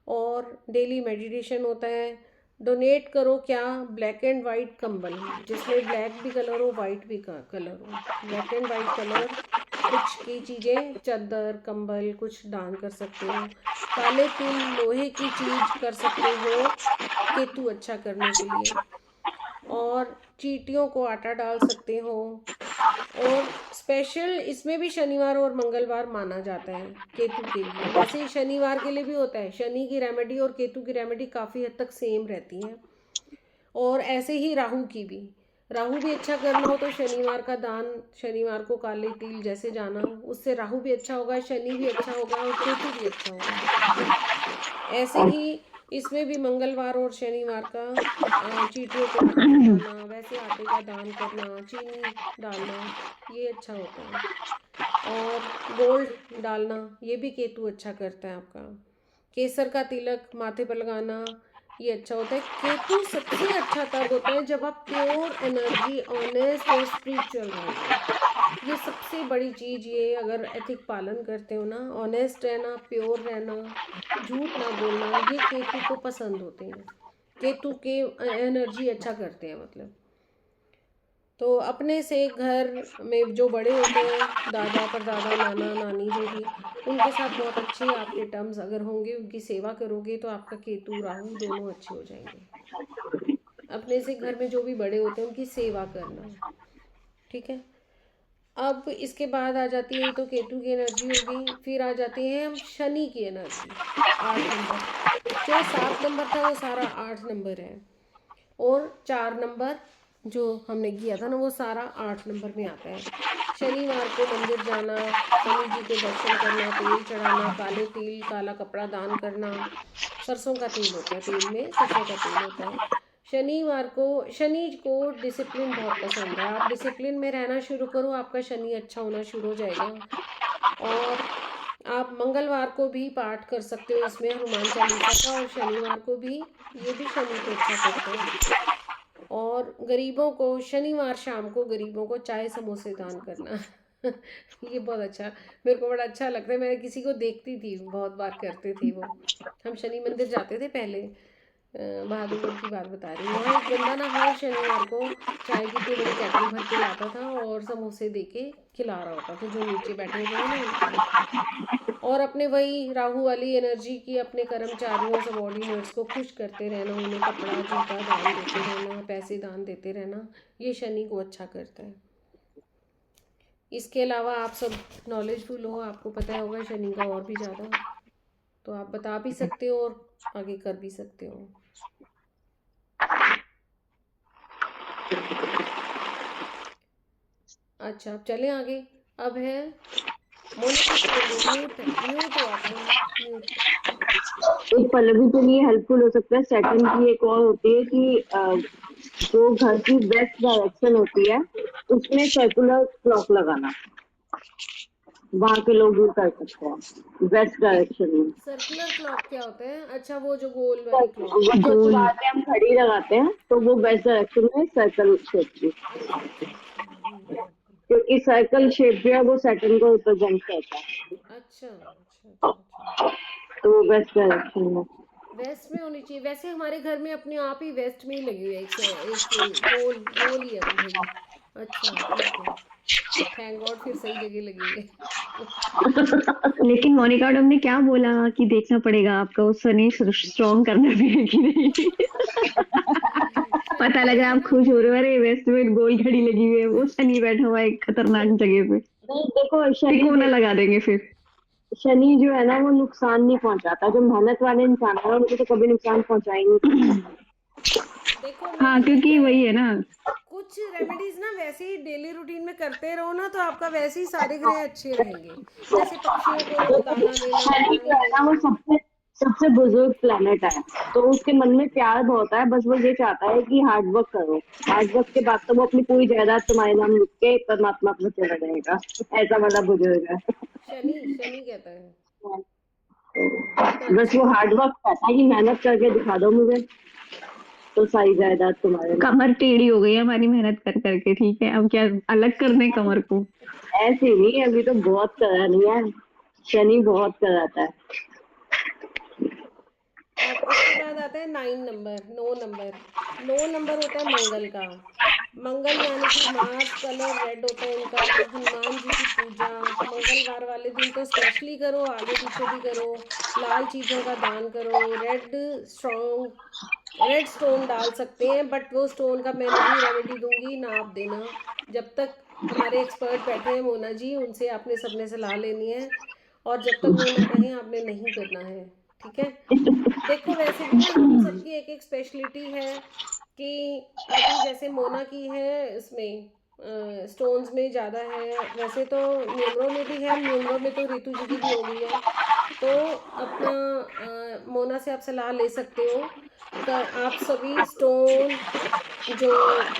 और डेली मेडिटेशन होता है। डोनेट करो क्या, ब्लैक एंड वाइट कंबल, जिसमें ब्लैक भी कलर हो वाइट भी कलर हो, ब्लैक एंड वाइट कलर कुछ की चीज़ें, चादर, कंबल कुछ दान कर सकते हो। काले तिल, लोहे की चीज़ कर सकते हो केतु अच्छा करने के लिए। और चींटियों को आटा डाल सकते हो। और स्पेशल इसमें भी शनिवार और मंगलवार माना जाता है केतु के लिए। वैसे ही शनिवार के लिए भी होता है, शनि की रेमेडी और केतु की रेमेडी काफ़ी हद तक सेम रहती हैं। और ऐसे ही राहु की भी, राहु भी अच्छा करना हो तो शनिवार का दान, शनिवार को काले तिल जैसे जाना, उससे राहु भी अच्छा होगा, शनि भी अच्छा होगा और केतु भी अच्छा होगा। ऐसे ही इसमें भी मंगलवार और शनिवार का चींटियों को आटा खिलाना, वैसे आटे का दान करना, चीनी डालना, ये अच्छा होता है। और गोल्ड डालना, ये भी केतु अच्छा करता है आपका। केसर का तिलक माथे पर लगाना, ये अच्छा होता है। केतु सबसे अच्छा तब होता है जब आप प्योर एनर्जी, ऑनेस्ट और स्पिरिचुअल रहते हो। ये सबसे बड़ी चीज़, ये अगर एथिक पालन करते हो ना, ऑनेस्ट रहना, प्योर रहना, झूठ ना बोलना, ये केतु को पसंद होते हैं। केतु के एनर्जी अच्छा करते हैं मतलब। तो अपने से घर में जो बड़े होते हैं, दादा परदादा नाना नानी जो भी, उनके साथ बहुत अच्छे आपके टर्म्स अगर होंगे, उनकी सेवा करोगे तो आपका केतु राहु दोनों अच्छे हो जाएंगे। अपने से घर में जो भी बड़े होते हैं उनकी सेवा करना, ठीक है। अब इसके बाद आ जाती है, तो केतु की एनर्जी होगी। फिर आ जाते हैं हम शनि की एनर्जी, 8 नंबर। जो 7 नंबर था वो सारा 8 नंबर है, और 4 नंबर जो हमने किया था ना वो सारा 8 नंबर में आता है। शनिवार को मंदिर जाना, शनि जी के दर्शन करना, तेल चढ़ाना, काले तिल काला कपड़ा दान करना। सरसों का तेल होता है, तेल में सरसों का तेल होता है। शनिवार को, शनि को डिसिप्लिन बहुत पसंद है। आप डिसिप्लिन में रहना शुरू करो, आपका शनि अच्छा होना शुरू हो जाएगा। और आप मंगलवार को भी पाठ कर सकते हो इसमें हनुमान चालीसा का, और शनिवार को भी, ये भी शनि को अच्छा करता है। और गरीबों को शनिवार शाम को गरीबों को चाय समोसे दान करना ये बहुत अच्छा, मेरे को बड़ा अच्छा लगता है। मैं किसी को देखती थी, बहुत बार करते थे वो। हम शनि मंदिर जाते थे पहले, बहादुरगढ़ की बात बता रही हूँ। वहाँ एक बंदा ना हर शनिवार को चाय की इतनी बड़ी केटल भर के लाता था और समोसे दे के खिला रहा होता था जो नीचे बैठे हुए हैं ना उनको। और अपने वही राहु वाली एनर्जी की, अपने कर्मचारियों सबॉर्डिनेट्स को खुश करते रहना, उन्हें कपड़ा जूता दान देते रहना, पैसे दान देते रहना, ये शनि को अच्छा करता है। इसके अलावा आप सब नॉलेजफुल हो, आपको पता होगा शनि का और भी ज़्यादा, तो आप बता भी सकते हो और आगे कर भी सकते हो। अच्छा, अब चलें आगे। अब है म्यूट, म्यूट हो आप, म्यूट। एक पल्लवी के लिए हेल्पफुल हो सकता है। सेकंड की एक और होती है कि जो घर की वेस्ट डायरेक्शन होती है उसमें सर्कुलर क्लॉक लगाना, वहां के लोग भी कर सकते हैं वेस्ट डायरेक्शन में। सर्कुलर क्लॉक क्या होता है? अच्छा, वो जो गोल वो वाली क्लॉक। जो दीवार पे हम घड़ी लगाते हैं तो वो वेस्ट डायरेक्शन में सर्कल शेप की, अच्छा अच्छा अच्छा, क्योंकि सर्कल शेप जो है वो सैटर्न को रिप्रेजेंट करता है, अच्छा अच्छा अच्छा अच्छा। तो वो वेस्ट डायरेक्शन में। वेस्ट में होनी चाहिए। वैसे हमारे घर में अपने आप ही वेस्ट में ही लगी हुई है, एक गोल गोल ही है वो घड़ी। अच्छा ठीक है, थैंक गॉड, फिर सही जगह लगी हुई है लेकिन मोनिका मैडम ने क्या बोला कि देखना पड़ेगा आपका वो शनि स्ट्रॉन्ग करना भी है कि नहीं। पता लग रहा है आप ना, खुश हो रहे हो, अरे वेस्ट में गोल घड़ी लगी हुई है, वो शनि बैठा हुआ है एक खतरनाक जगह पे, नहीं देखो, तिकोना लगा देंगे फिर। शनि जो है ना वो नुकसान नहीं पहुंचाता। जो मेहनत वाले इंसान है उनको तो कभी नुकसान पहुंचाएंगे। देखो हाँ, मुझे लगता क्योंकि है वही है ना। कुछ रेमेडीज ना वैसे ही डेली रूटीन में करते रहो ना, तो आपका वैसे ही सारे ग्रह अच्छे रहेंगे। जैसे पक्षियों को दाना देना, शनि जो पानी है ना वो देना। सबसे सबसे बुजुर्ग प्लेनेट है, तो उसके मन में प्यार बहुत है, बस वो ये चाहता है कि हार्ड वर्क करो। हार्ड वर्क के बाद तो वो अपनी पूरी जायदाद तुम्हारे नाम लिख के परमात्मा को चला जाएगा, ऐसा वाला बुजुर्ग है। शनि शनि कहता है, तो कितना बस अच्छा वो है। हार्ड वर्क करता है कि मेहनत करके दिखा दो मुझे, तो सारी जायदाद तुम्हारे नाम। कमर टेढ़ी हो गई है हमारी मेहनत कर करके, ठीक है अब क्या अलग कर दें कमर को। ऐसे नहीं, अभी तो बहुत करा नहीं है, शनि बहुत कराता है। अब इसके बाद आता है 9 नंबर, 9 नंबर। 9 नंबर होता है मंगल का। मंगल यानी कि मार्स कलर रेड होता है इनका। हनुमान जी की पूजा मंगलवार वाले दिन तो स्पेशली करो, आगे पीछे भी करो। लाल चीज़ों का दान करो, रेड स्ट्रॉन्ग रेड स्टोन डाल सकते हैं, बट वो स्टोन का मैं नहीं रेमेडी दूंगी, ना आप देना। जब तक हमारे एक्सपर्ट बैठे हैं मोना जी, उनसे आपने सबने सलाह लेनी है, और जब तक वो ना कहें आपने नहीं करना है, ठीक है। देखो वैसे भी ना हम सबकी एक एक स्पेशलिटी है, कि अभी जैसे मोना की है इसमें स्टोन्स में ज़्यादा है, वैसे तो न्यूमरो में भी है, न्यूमरो में तो रितु जी की भी हो गई है। तो अपना मोना से आप सलाह ले सकते हो। आप सभी स्टोन जो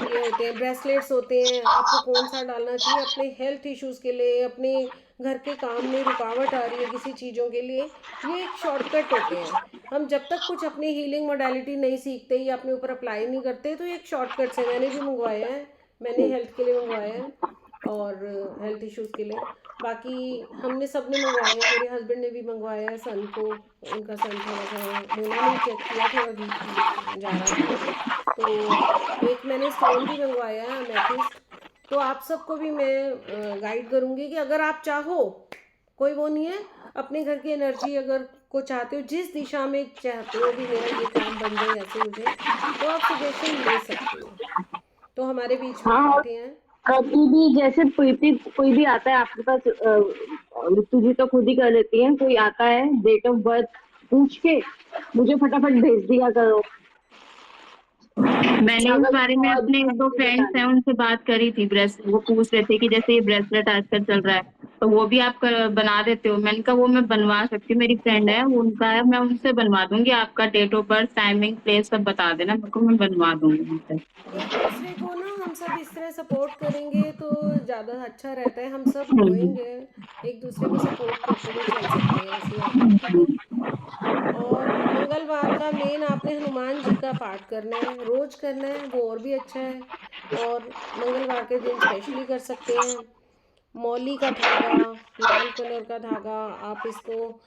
ये होते हैं, ब्रेसलेट्स होते हैं, आपको कौन सा डालना चाहिए अपने हेल्थ इश्यूज के लिए, अपने घर के काम में रुकावट आ रही है किसी चीज़ों के लिए, ये एक शॉर्टकट होते हैं। हम जब तक कुछ अपनी हीलिंग मोडालिटी नहीं सीखते या अपने ऊपर अप्लाई नहीं करते, तो ये एक शॉर्टकट्स है। मैंने भी मंगवाया है, मैंने हेल्थ के लिए मंगवाया है, और हेल्थ इश्यूज के लिए। बाकी हमने सब ने मंगवाए हैं, मेरे हस्बैंड ने भी मंगवाया है सन को, उनका सन थोड़ा सा मोना ने चेक किया, थोड़ा वीक वीक जा रहा था, तो एक मैंने स्टोन भी मंगवाया है अमेथिस्ट। तो आप सबको भी मैं गाइड करूँगी कि अगर आप चाहो, कोई वो नहीं है, अपने घर की एनर्जी अगर को चाहते हो, जिस दिशा में चाहते हो भी मेरा ये काम बन जाए ऐसे मुझे, तो आप सजेशन ले सकते हो। तो हमारे बीच में हाँ, और बैठे हैं। कभी भी जैसे कोई भी आता है आपके पास, ऋतु जी तो खुद ही कर लेती हैं, कोई आता है डेट ऑफ बर्थ पूछ के मुझे फटाफट भेज दिया करो। मैंने इस अगर बारे में बहुत अपने एक दो फ्रेंड्स हैं उनसे बात करी थी, वो पूछ रहे थे कि जैसे ये ब्रेसलेट आजकल चल रहा है, तो वो भी आप बना देते हो? मैंने कहा वो मैं बनवा सकती हूँ, मेरी फ्रेंड है वो, उनका है, मैं उनसे बनवा दूंगी। आपका date of birth, timing, place सब बता देना मेरे को, मैं बनवा दूंगी उनसे। एक दूसरे को ना हम सब इस तरह सपोर्ट करेंगे तो ज़्यादा अच्छा रहता है। हम सब हम्म। ग्रोइंग है, एक दूसरे को सपोर्ट करते हुए चल सकते हैं ऐसे आगे, ठीक है। और मंगलवार का मेन आपने हनुमान जी का पाठ करना है, रोज करना है, वो और भी अच्छा है। और मंगलवार के दिन स्पेशली कर सकते हैं। मौली का धागा, लाल कलर का धागा, आप इसको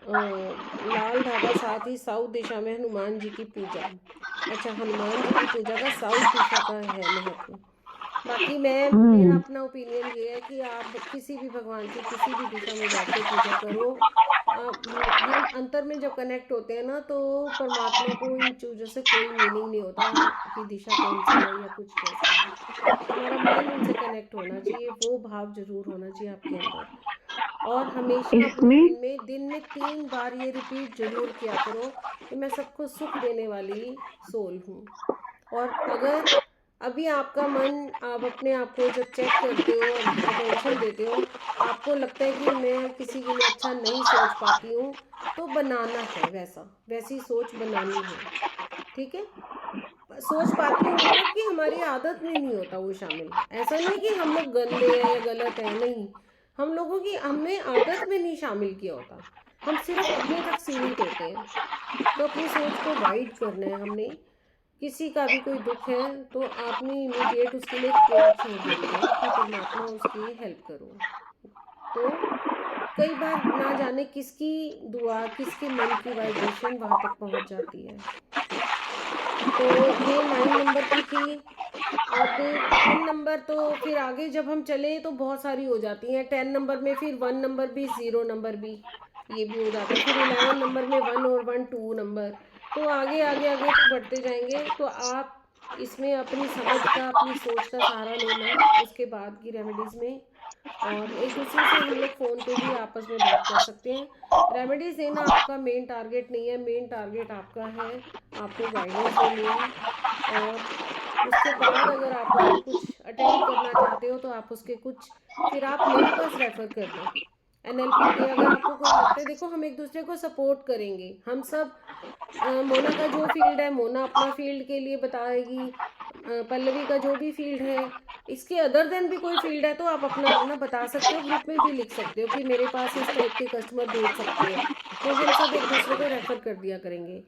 लाल धागा, साथ ही साउथ दिशा में हनुमान जी की पूजा। अच्छा, हनुमान जी की पूजा का साउथ दिशा का है महत्व। बाकी मेरा अपना ओपिनियन ये है कि आप किसी भी भगवान की किसी भी दिशा में बैठ के पूजा करो। हम अंतर में जब कनेक्ट होते हैं ना, तो परमात्मा को इन चीज़ों से कोई मीनिंग नहीं होता कि दिशा कौन सी है या कुछ कैसा है। हमारा मन उनसे कनेक्ट होना चाहिए, वो भाव जरूर होना चाहिए आपके अंदर। और हमेशा अपने इसमें दिन में 3 बार ये रिपीट जरूर किया करो कि मैं सबको सुख देने वाली सोल हूँ। और अगर अभी आपका मन, आप अपने आप को जब चेक करते हो और अटेंशन देते हो, आपको लगता है कि मैं किसी के लिए अच्छा नहीं सोच पाती हूँ, तो बनाना है वैसी सोच बनानी है, ठीक है। सोच पाती हूँ मतलब कि हमारी आदत में नहीं होता वो शामिल। ऐसा नहीं कि हम लोग गंदे हैं या गलत है, नहीं, हम लोगों की हमने आदत में नहीं शामिल किया होता, हम सिर्फ अपने तक सीमित होते हैं। तो अपनी सोच को वाइड करना है हमने। किसी का भी कोई दुख है तो आपने इमीडिएट उसके लिए केयर छोड़ देनी है कि परमात्मा उसकी हेल्प करो। तो कई बार ना जाने किसकी दुआ, किसके मन की वाइब्रेशन वहां तक पहुंच जाती है। तो ये 9 नंबर की थी। अब 10 नंबर, तो फिर आगे जब हम चले तो बहुत सारी हो जाती हैं। 10 नंबर में फिर 1 नंबर भी, 0 नंबर भी, ये भी हो जाता है। फिर 11 नंबर में 1 और 1 2 नंबर। तो आगे आगे आगे तो बढ़ते जाएंगे। तो आप इसमें अपनी समझ का, अपनी सोच का सहारा लेना उसके बाद की रेमेडीज़ में। और एक दूसरे से हम लोग फ़ोन पे भी आपस में बात कर सकते हैं। रेमेडीज़ देना आपका मेन टारगेट नहीं है, मेन टारगेट आपका है, आपको गाइडेंस देनी है। और उसके बाद अगर आप उसको कुछ अटेंड करना चाहते हो तो आप उसके कुछ, फिर आप मेरे पास रेफ़र कर दो। एनएलपी के अगर आपको कोई लगता है, देखो हम एक दूसरे को सपोर्ट करेंगे, हम सब मोना का जो फील्ड है मोना अपना फील्ड के लिए बताएगी, पल्लवी का जो भी फील्ड है, इसके अदर देन भी कोई फील्ड है तो आप अपना अपना बता सकते हो, ग्रुप में भी लिख सकते हो कि मेरे पास इस टाइप के कस्टमर भेज सकते हो। तो हम सब एक दूसरे को रेफ़र कर दिया करेंगे।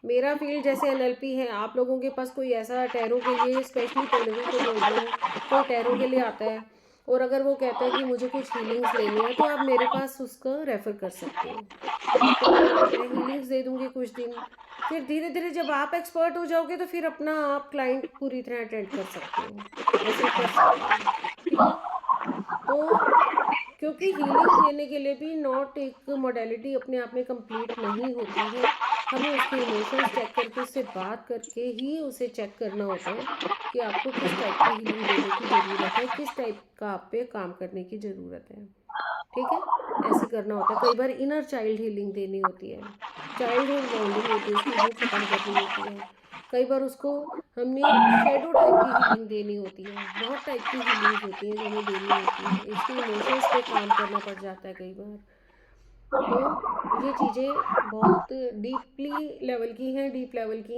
मेरा फील्ड जैसे एनएलपी है, आप लोगों के पास कोई ऐसा टैरो के लिए, स्पेशली पल्लवी को बोल रही हूँ, कोई टैरो के लिए आता है और अगर वो कहता है कि मुझे कुछ हीलिंग्स लेनी है, तो आप मेरे पास उसका रेफ़र कर सकते हो। तो मैं हीलिंग्स दे दूँगी कुछ दिन, फिर धीरे धीरे जब आप एक्सपर्ट हो जाओगे तो फिर अपना आप क्लाइंट पूरी तरह अटेंड कर सकते हो, ऐसे कर सकते हो, ठीक है। तो क्योंकि हीलिंग देने के लिए भी नॉट एक मोडेलिटी अपने आप में कंप्लीट नहीं होती है, हमें उसके इमोशंस चेक करके उससे बात करके ही उसे चेक करना होता है कि आपको किस टाइप की हीलिंग देने की ज़रूरत है, किस टाइप का आप पे काम करने की ज़रूरत है। ठीक है, ऐसे करना होता है। कई बार इनर चाइल्ड हीलिंग देनी होती है, चाइल्डहुड वाउंडिंग होती है उसकी, वो ख़त्म करनी होती है। कई बार उसको हमने शेडो टाइप की हीलिंग देनी होती है, बहुत टाइप की हीलिंग्स होती हैं जो हमें देनी होती हैं, इसके इमोशंस पे काम करना पड़ जाता है कई बार। तो ये चीज़ें बहुत डीप लेवल की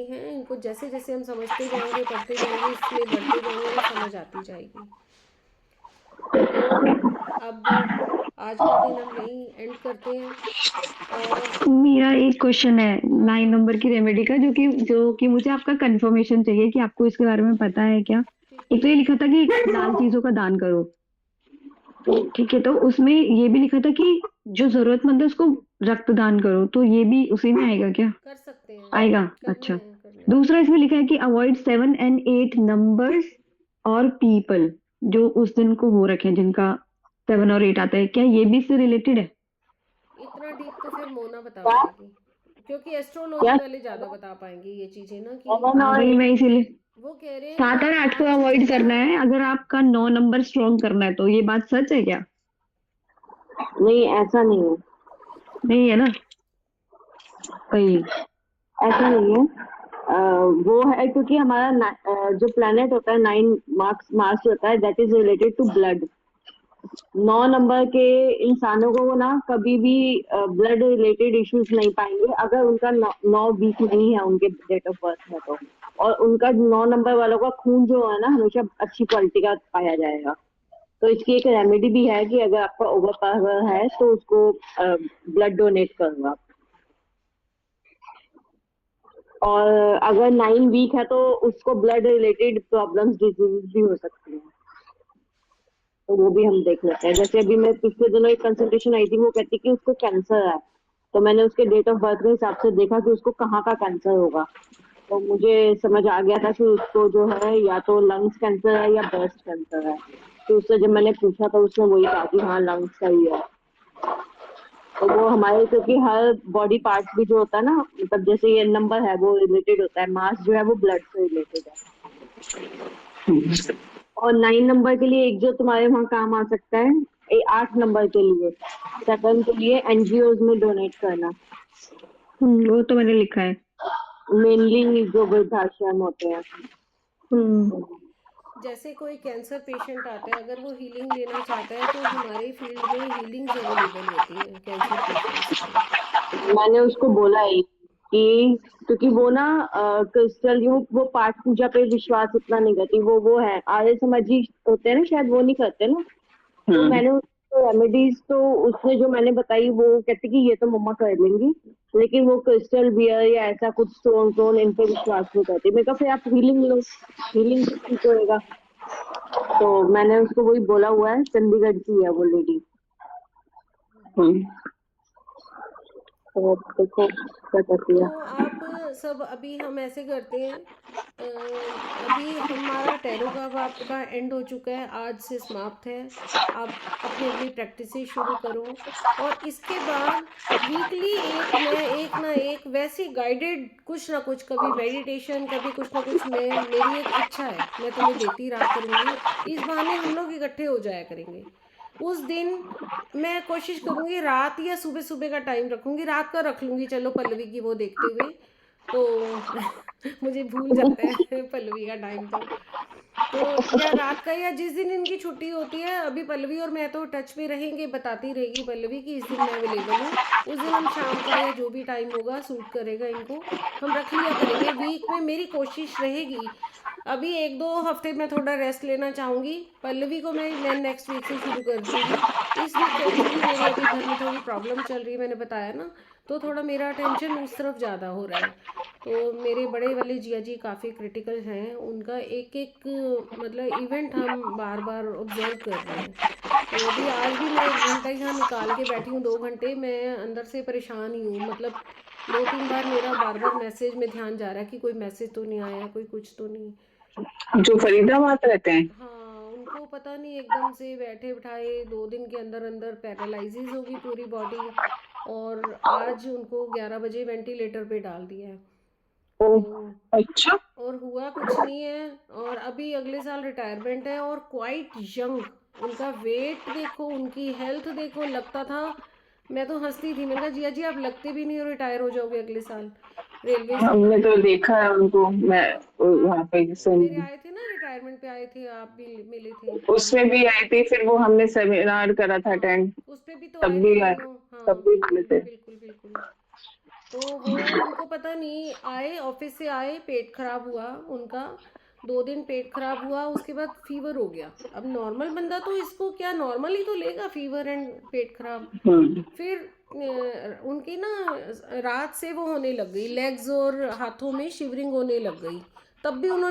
हैं, इनको जैसे जैसे हम समझते जाएंगे, पढ़ते जाएंगे, इसमें बढ़ते जाएंगे तो समझ आती जाएगी। तो अब आज का दिन हम यहीं एंड करते हैं। और मेरा एक क्वेश्चन है हाँ 9 हाँ, नंबर की रेमेडी का, जो कि मुझे आपका कंफर्मेशन चाहिए कि आपको इसके बारे में पता है क्या। ठीक एक तो ये लिखा था कि लाल चीजों का दान करो, तो ठीक है, तो उसमें ये भी लिखा था कि जो जरूरतमंद है उसको रक्तदान करो, तो ये भी उसी में आएगा क्या? कर सकते हैं, आएगा, करना अच्छा। है करना है। दूसरा इसमें लिखा है कि अवॉइड 7 एंड 8 नंबर्स और पीपल जो उस दिन को हो रखे हैं, जिनका 7 और 8 आता है, क्या ये भी इससे रिलेटेड है? इतना डीप तो फिर मोना बता क्या पाएगी, क्योंकि एस्ट्रोलॉजी क्या वाले ज़्यादा बता पाएंगे ये चीज़ें ना, कि सेवन हाँ और भाई, मैं इसीलिए वो कह रहे हैं कि 7 और 8 को 5 अवॉइड चीज़ों करना का। है अगर आपका 9 नंबर स्ट्रॉन्ग करना है, तो ये बात सच है क्या? नहीं, ऐसा नहीं है। नहीं है ना भाई? ऐसा नहीं है। वो है क्योंकि हमारा जो प्लेनेट होता है 9 मार्क्स मार्स होता है, that is related to blood. 9 number के इंसानों को वो ना कभी भी ब्लड रिलेटेड इश्यूज नहीं पाएंगे अगर उनका 9 वीक नहीं है उनके डेट ऑफ बर्थ में, तो और उनका 9 नंबर वालों का खून जो है ना हमेशा अच्छी क्वालिटी का पाया जाएगा। तो इसकी एक रेमेडी भी है कि अगर आपका ओवर पावर है तो उसको ब्लड डोनेट करो आप। और अगर 9 वीक है तो उसको ब्लड रिलेटेड प्रॉब्लम्स डिजीज भी हो सकती हैं, तो वो भी हम देख लेते हैं। जैसे अभी मैं पिछले दिनों एक कंसल्टेशन आई थी, वो कहती कि उसको कैंसर है, तो मैंने उसके डेट ऑफ बर्थ के हिसाब से देखा कि उसको कहाँ का कैंसर होगा, तो मुझे समझ आ गया था कि उसको जो है या तो लंग्स कैंसर है या ब्रेस्ट कैंसर है। तो उससे जब मैंने पूछा तो उसने वही कहा कि हाँ लंग्स का ही है। तो वो हमारे, क्योंकि हर बॉडी पार्ट भी जो होता है ना, मतलब जैसे ये नंबर है वो रिलेटेड होता है, मास जो है वो ब्लड से रिलेटेड है। और 9 नंबर के लिए एक जो तुम्हारे वहाँ काम आ सकता है, 8 नंबर के लिए, सेकंड के लिए एनजीओज में डोनेट करना, वो तो मैंने लिखा है। मेनली जो वृद्धाश्रम होते हैं। हम्म। जैसे कोई कैंसर पेशेंट आता है, अगर वो हीलिंग लेना चाहता है तो हमारे फील्ड में हीलिंग्स अवेलेबल होती हैं कैंसर पेशेंट्स की। मैंने उसको बोला है कि क्योंकि वो ना क्रिस्टल वो पाठ पूजा पे विश्वास इतना नहीं करती, वो है आर्य समाजी होते हैं ना, शायद वो नहीं करते ना। तो मैंने उसको रेमेडीज तो उसने जो मैंने बताई वो कहती कि ये तो मम्मा कर लेंगी, लेकिन वो क्रिस्टल बियर या ऐसा कुछ स्टोन स्टोन इन पे विश्वास नहीं करती। मैं कहा फिर आप हीलिंग लो, हीलिंग से ठीक होएगा। तो मैंने उसको वही बोला हुआ है, चंडीगढ़ की है वो लेडी। तो देखो क्या करती तो है। आप सब, अभी हम ऐसे करते हैं, अभी हमारा टैरो का वाप का एंड हो चुका है, आज से समाप्त है। आप अपनी अपनी प्रैक्टिसेस शुरू करो, और इसके बाद वीकली एक ना एक वैसे गाइडेड कुछ ना कुछ, कभी मेडिटेशन, कभी कुछ ना कुछ, मैं मेरी एक इच्छा है, मैं तुम्हें देती रहा करूँगी। इस बहाने हम लोग इकट्ठे हो जाया करेंगे। उस दिन मैं कोशिश करूँगी रात या सुबह सुबह का टाइम रखूँगी, रात का रख लूँगी, चलो पल्लवी की वो देखते हुए। तो मुझे भूल जाता है पल्लवी का टाइम, तो या रात का, या जिस दिन इनकी छुट्टी होती है। अभी पल्लवी और मैं तो टच में रहेंगे, बताती रहेगी पल्लवी कि इस दिन मैं अवेलेबल हूँ, उस दिन हम शाम का या जो भी टाइम होगा सूट करेगा इनको, हम रख लिया करेंगे। वीक में मेरी कोशिश रहेगी, अभी 1-2 हफ्ते मैं थोड़ा रेस्ट लेना चाहूँगी, पल्लवी को मैं नेक्स्ट वीक से शुरू कर दूँगी। इस वीक एक्चुअली मेरे अभी घर में थोड़ी प्रॉब्लम चल रही है, मैंने बताया ना, तो थोड़ा मेरा अटेंशन उस तरफ ज़्यादा हो रहा है। तो मेरे बड़े वाले जिया जी काफ़ी क्रिटिकल हैं, उनका एक एक मतलब इवेंट हम बार बार ऑब्जर्व कर रहे हैं। तो अभी आज भी मैं 1 घंटा यहाँ निकाल के बैठी हूँ, 2 घंटे, मैं अंदर से परेशान ही हूँ। मतलब 2-3 बार मेरा बार बार मैसेज में ध्यान जा रहा है कि कोई मैसेज तो नहीं आया, कोई कुछ तो नहीं। जो फरीदाबाद रहते हैं। हाँ, उनको पता नहीं एकदम से बैठे बिठाए 2 दिन के अंदर अंदर पैरालिसिस होगी पूरी बॉडी। और आज उनको 11 बजे वेंटिलेटर पे डाल दिया है। ओह, तो अच्छा। और हुआ कुछ नहीं है, और अभी अगले साल रिटायरमेंट है, और क्वाइट यंग। उनका वेट देखो, उनकी हेल्थ देखो, लगता था, मैं तो हंसती थी, मैंने कहा जिया जी आप लगते भी नहीं हो, रिटायर हो जाओगे अगले साल रेलवे से। हमने तो देखा है उनको, मैं वहाँ पे जैसे मेरे आए थे ना, रिटायरमेंट पे आए थे, आप भी मिले थे उसमें भी आई थी, फिर वो हमने सेमिनार करा था हाँ, अटेंड, उस पे भी तो तब आए थे भी आए, दोनों। हाँ तब भी बोले थे। बिल्कुल बिल्कुल। तो वो उनको पता नहीं, आए ऑफिस से आए, पेट खराब हुआ उनका, 2 दिन पेट खराब हुआ, उसके बाद फीवर हो गया। अब नॉर्मल बंदा तो इसको क्या नॉर्मल ही तो लेगा, फीवर एंड पेट खराब। फिर उनकी ना रात से वो होने लग गई, लेग्स और हाथों में शिवरिंग होने लग गई, तब भी उन्होंने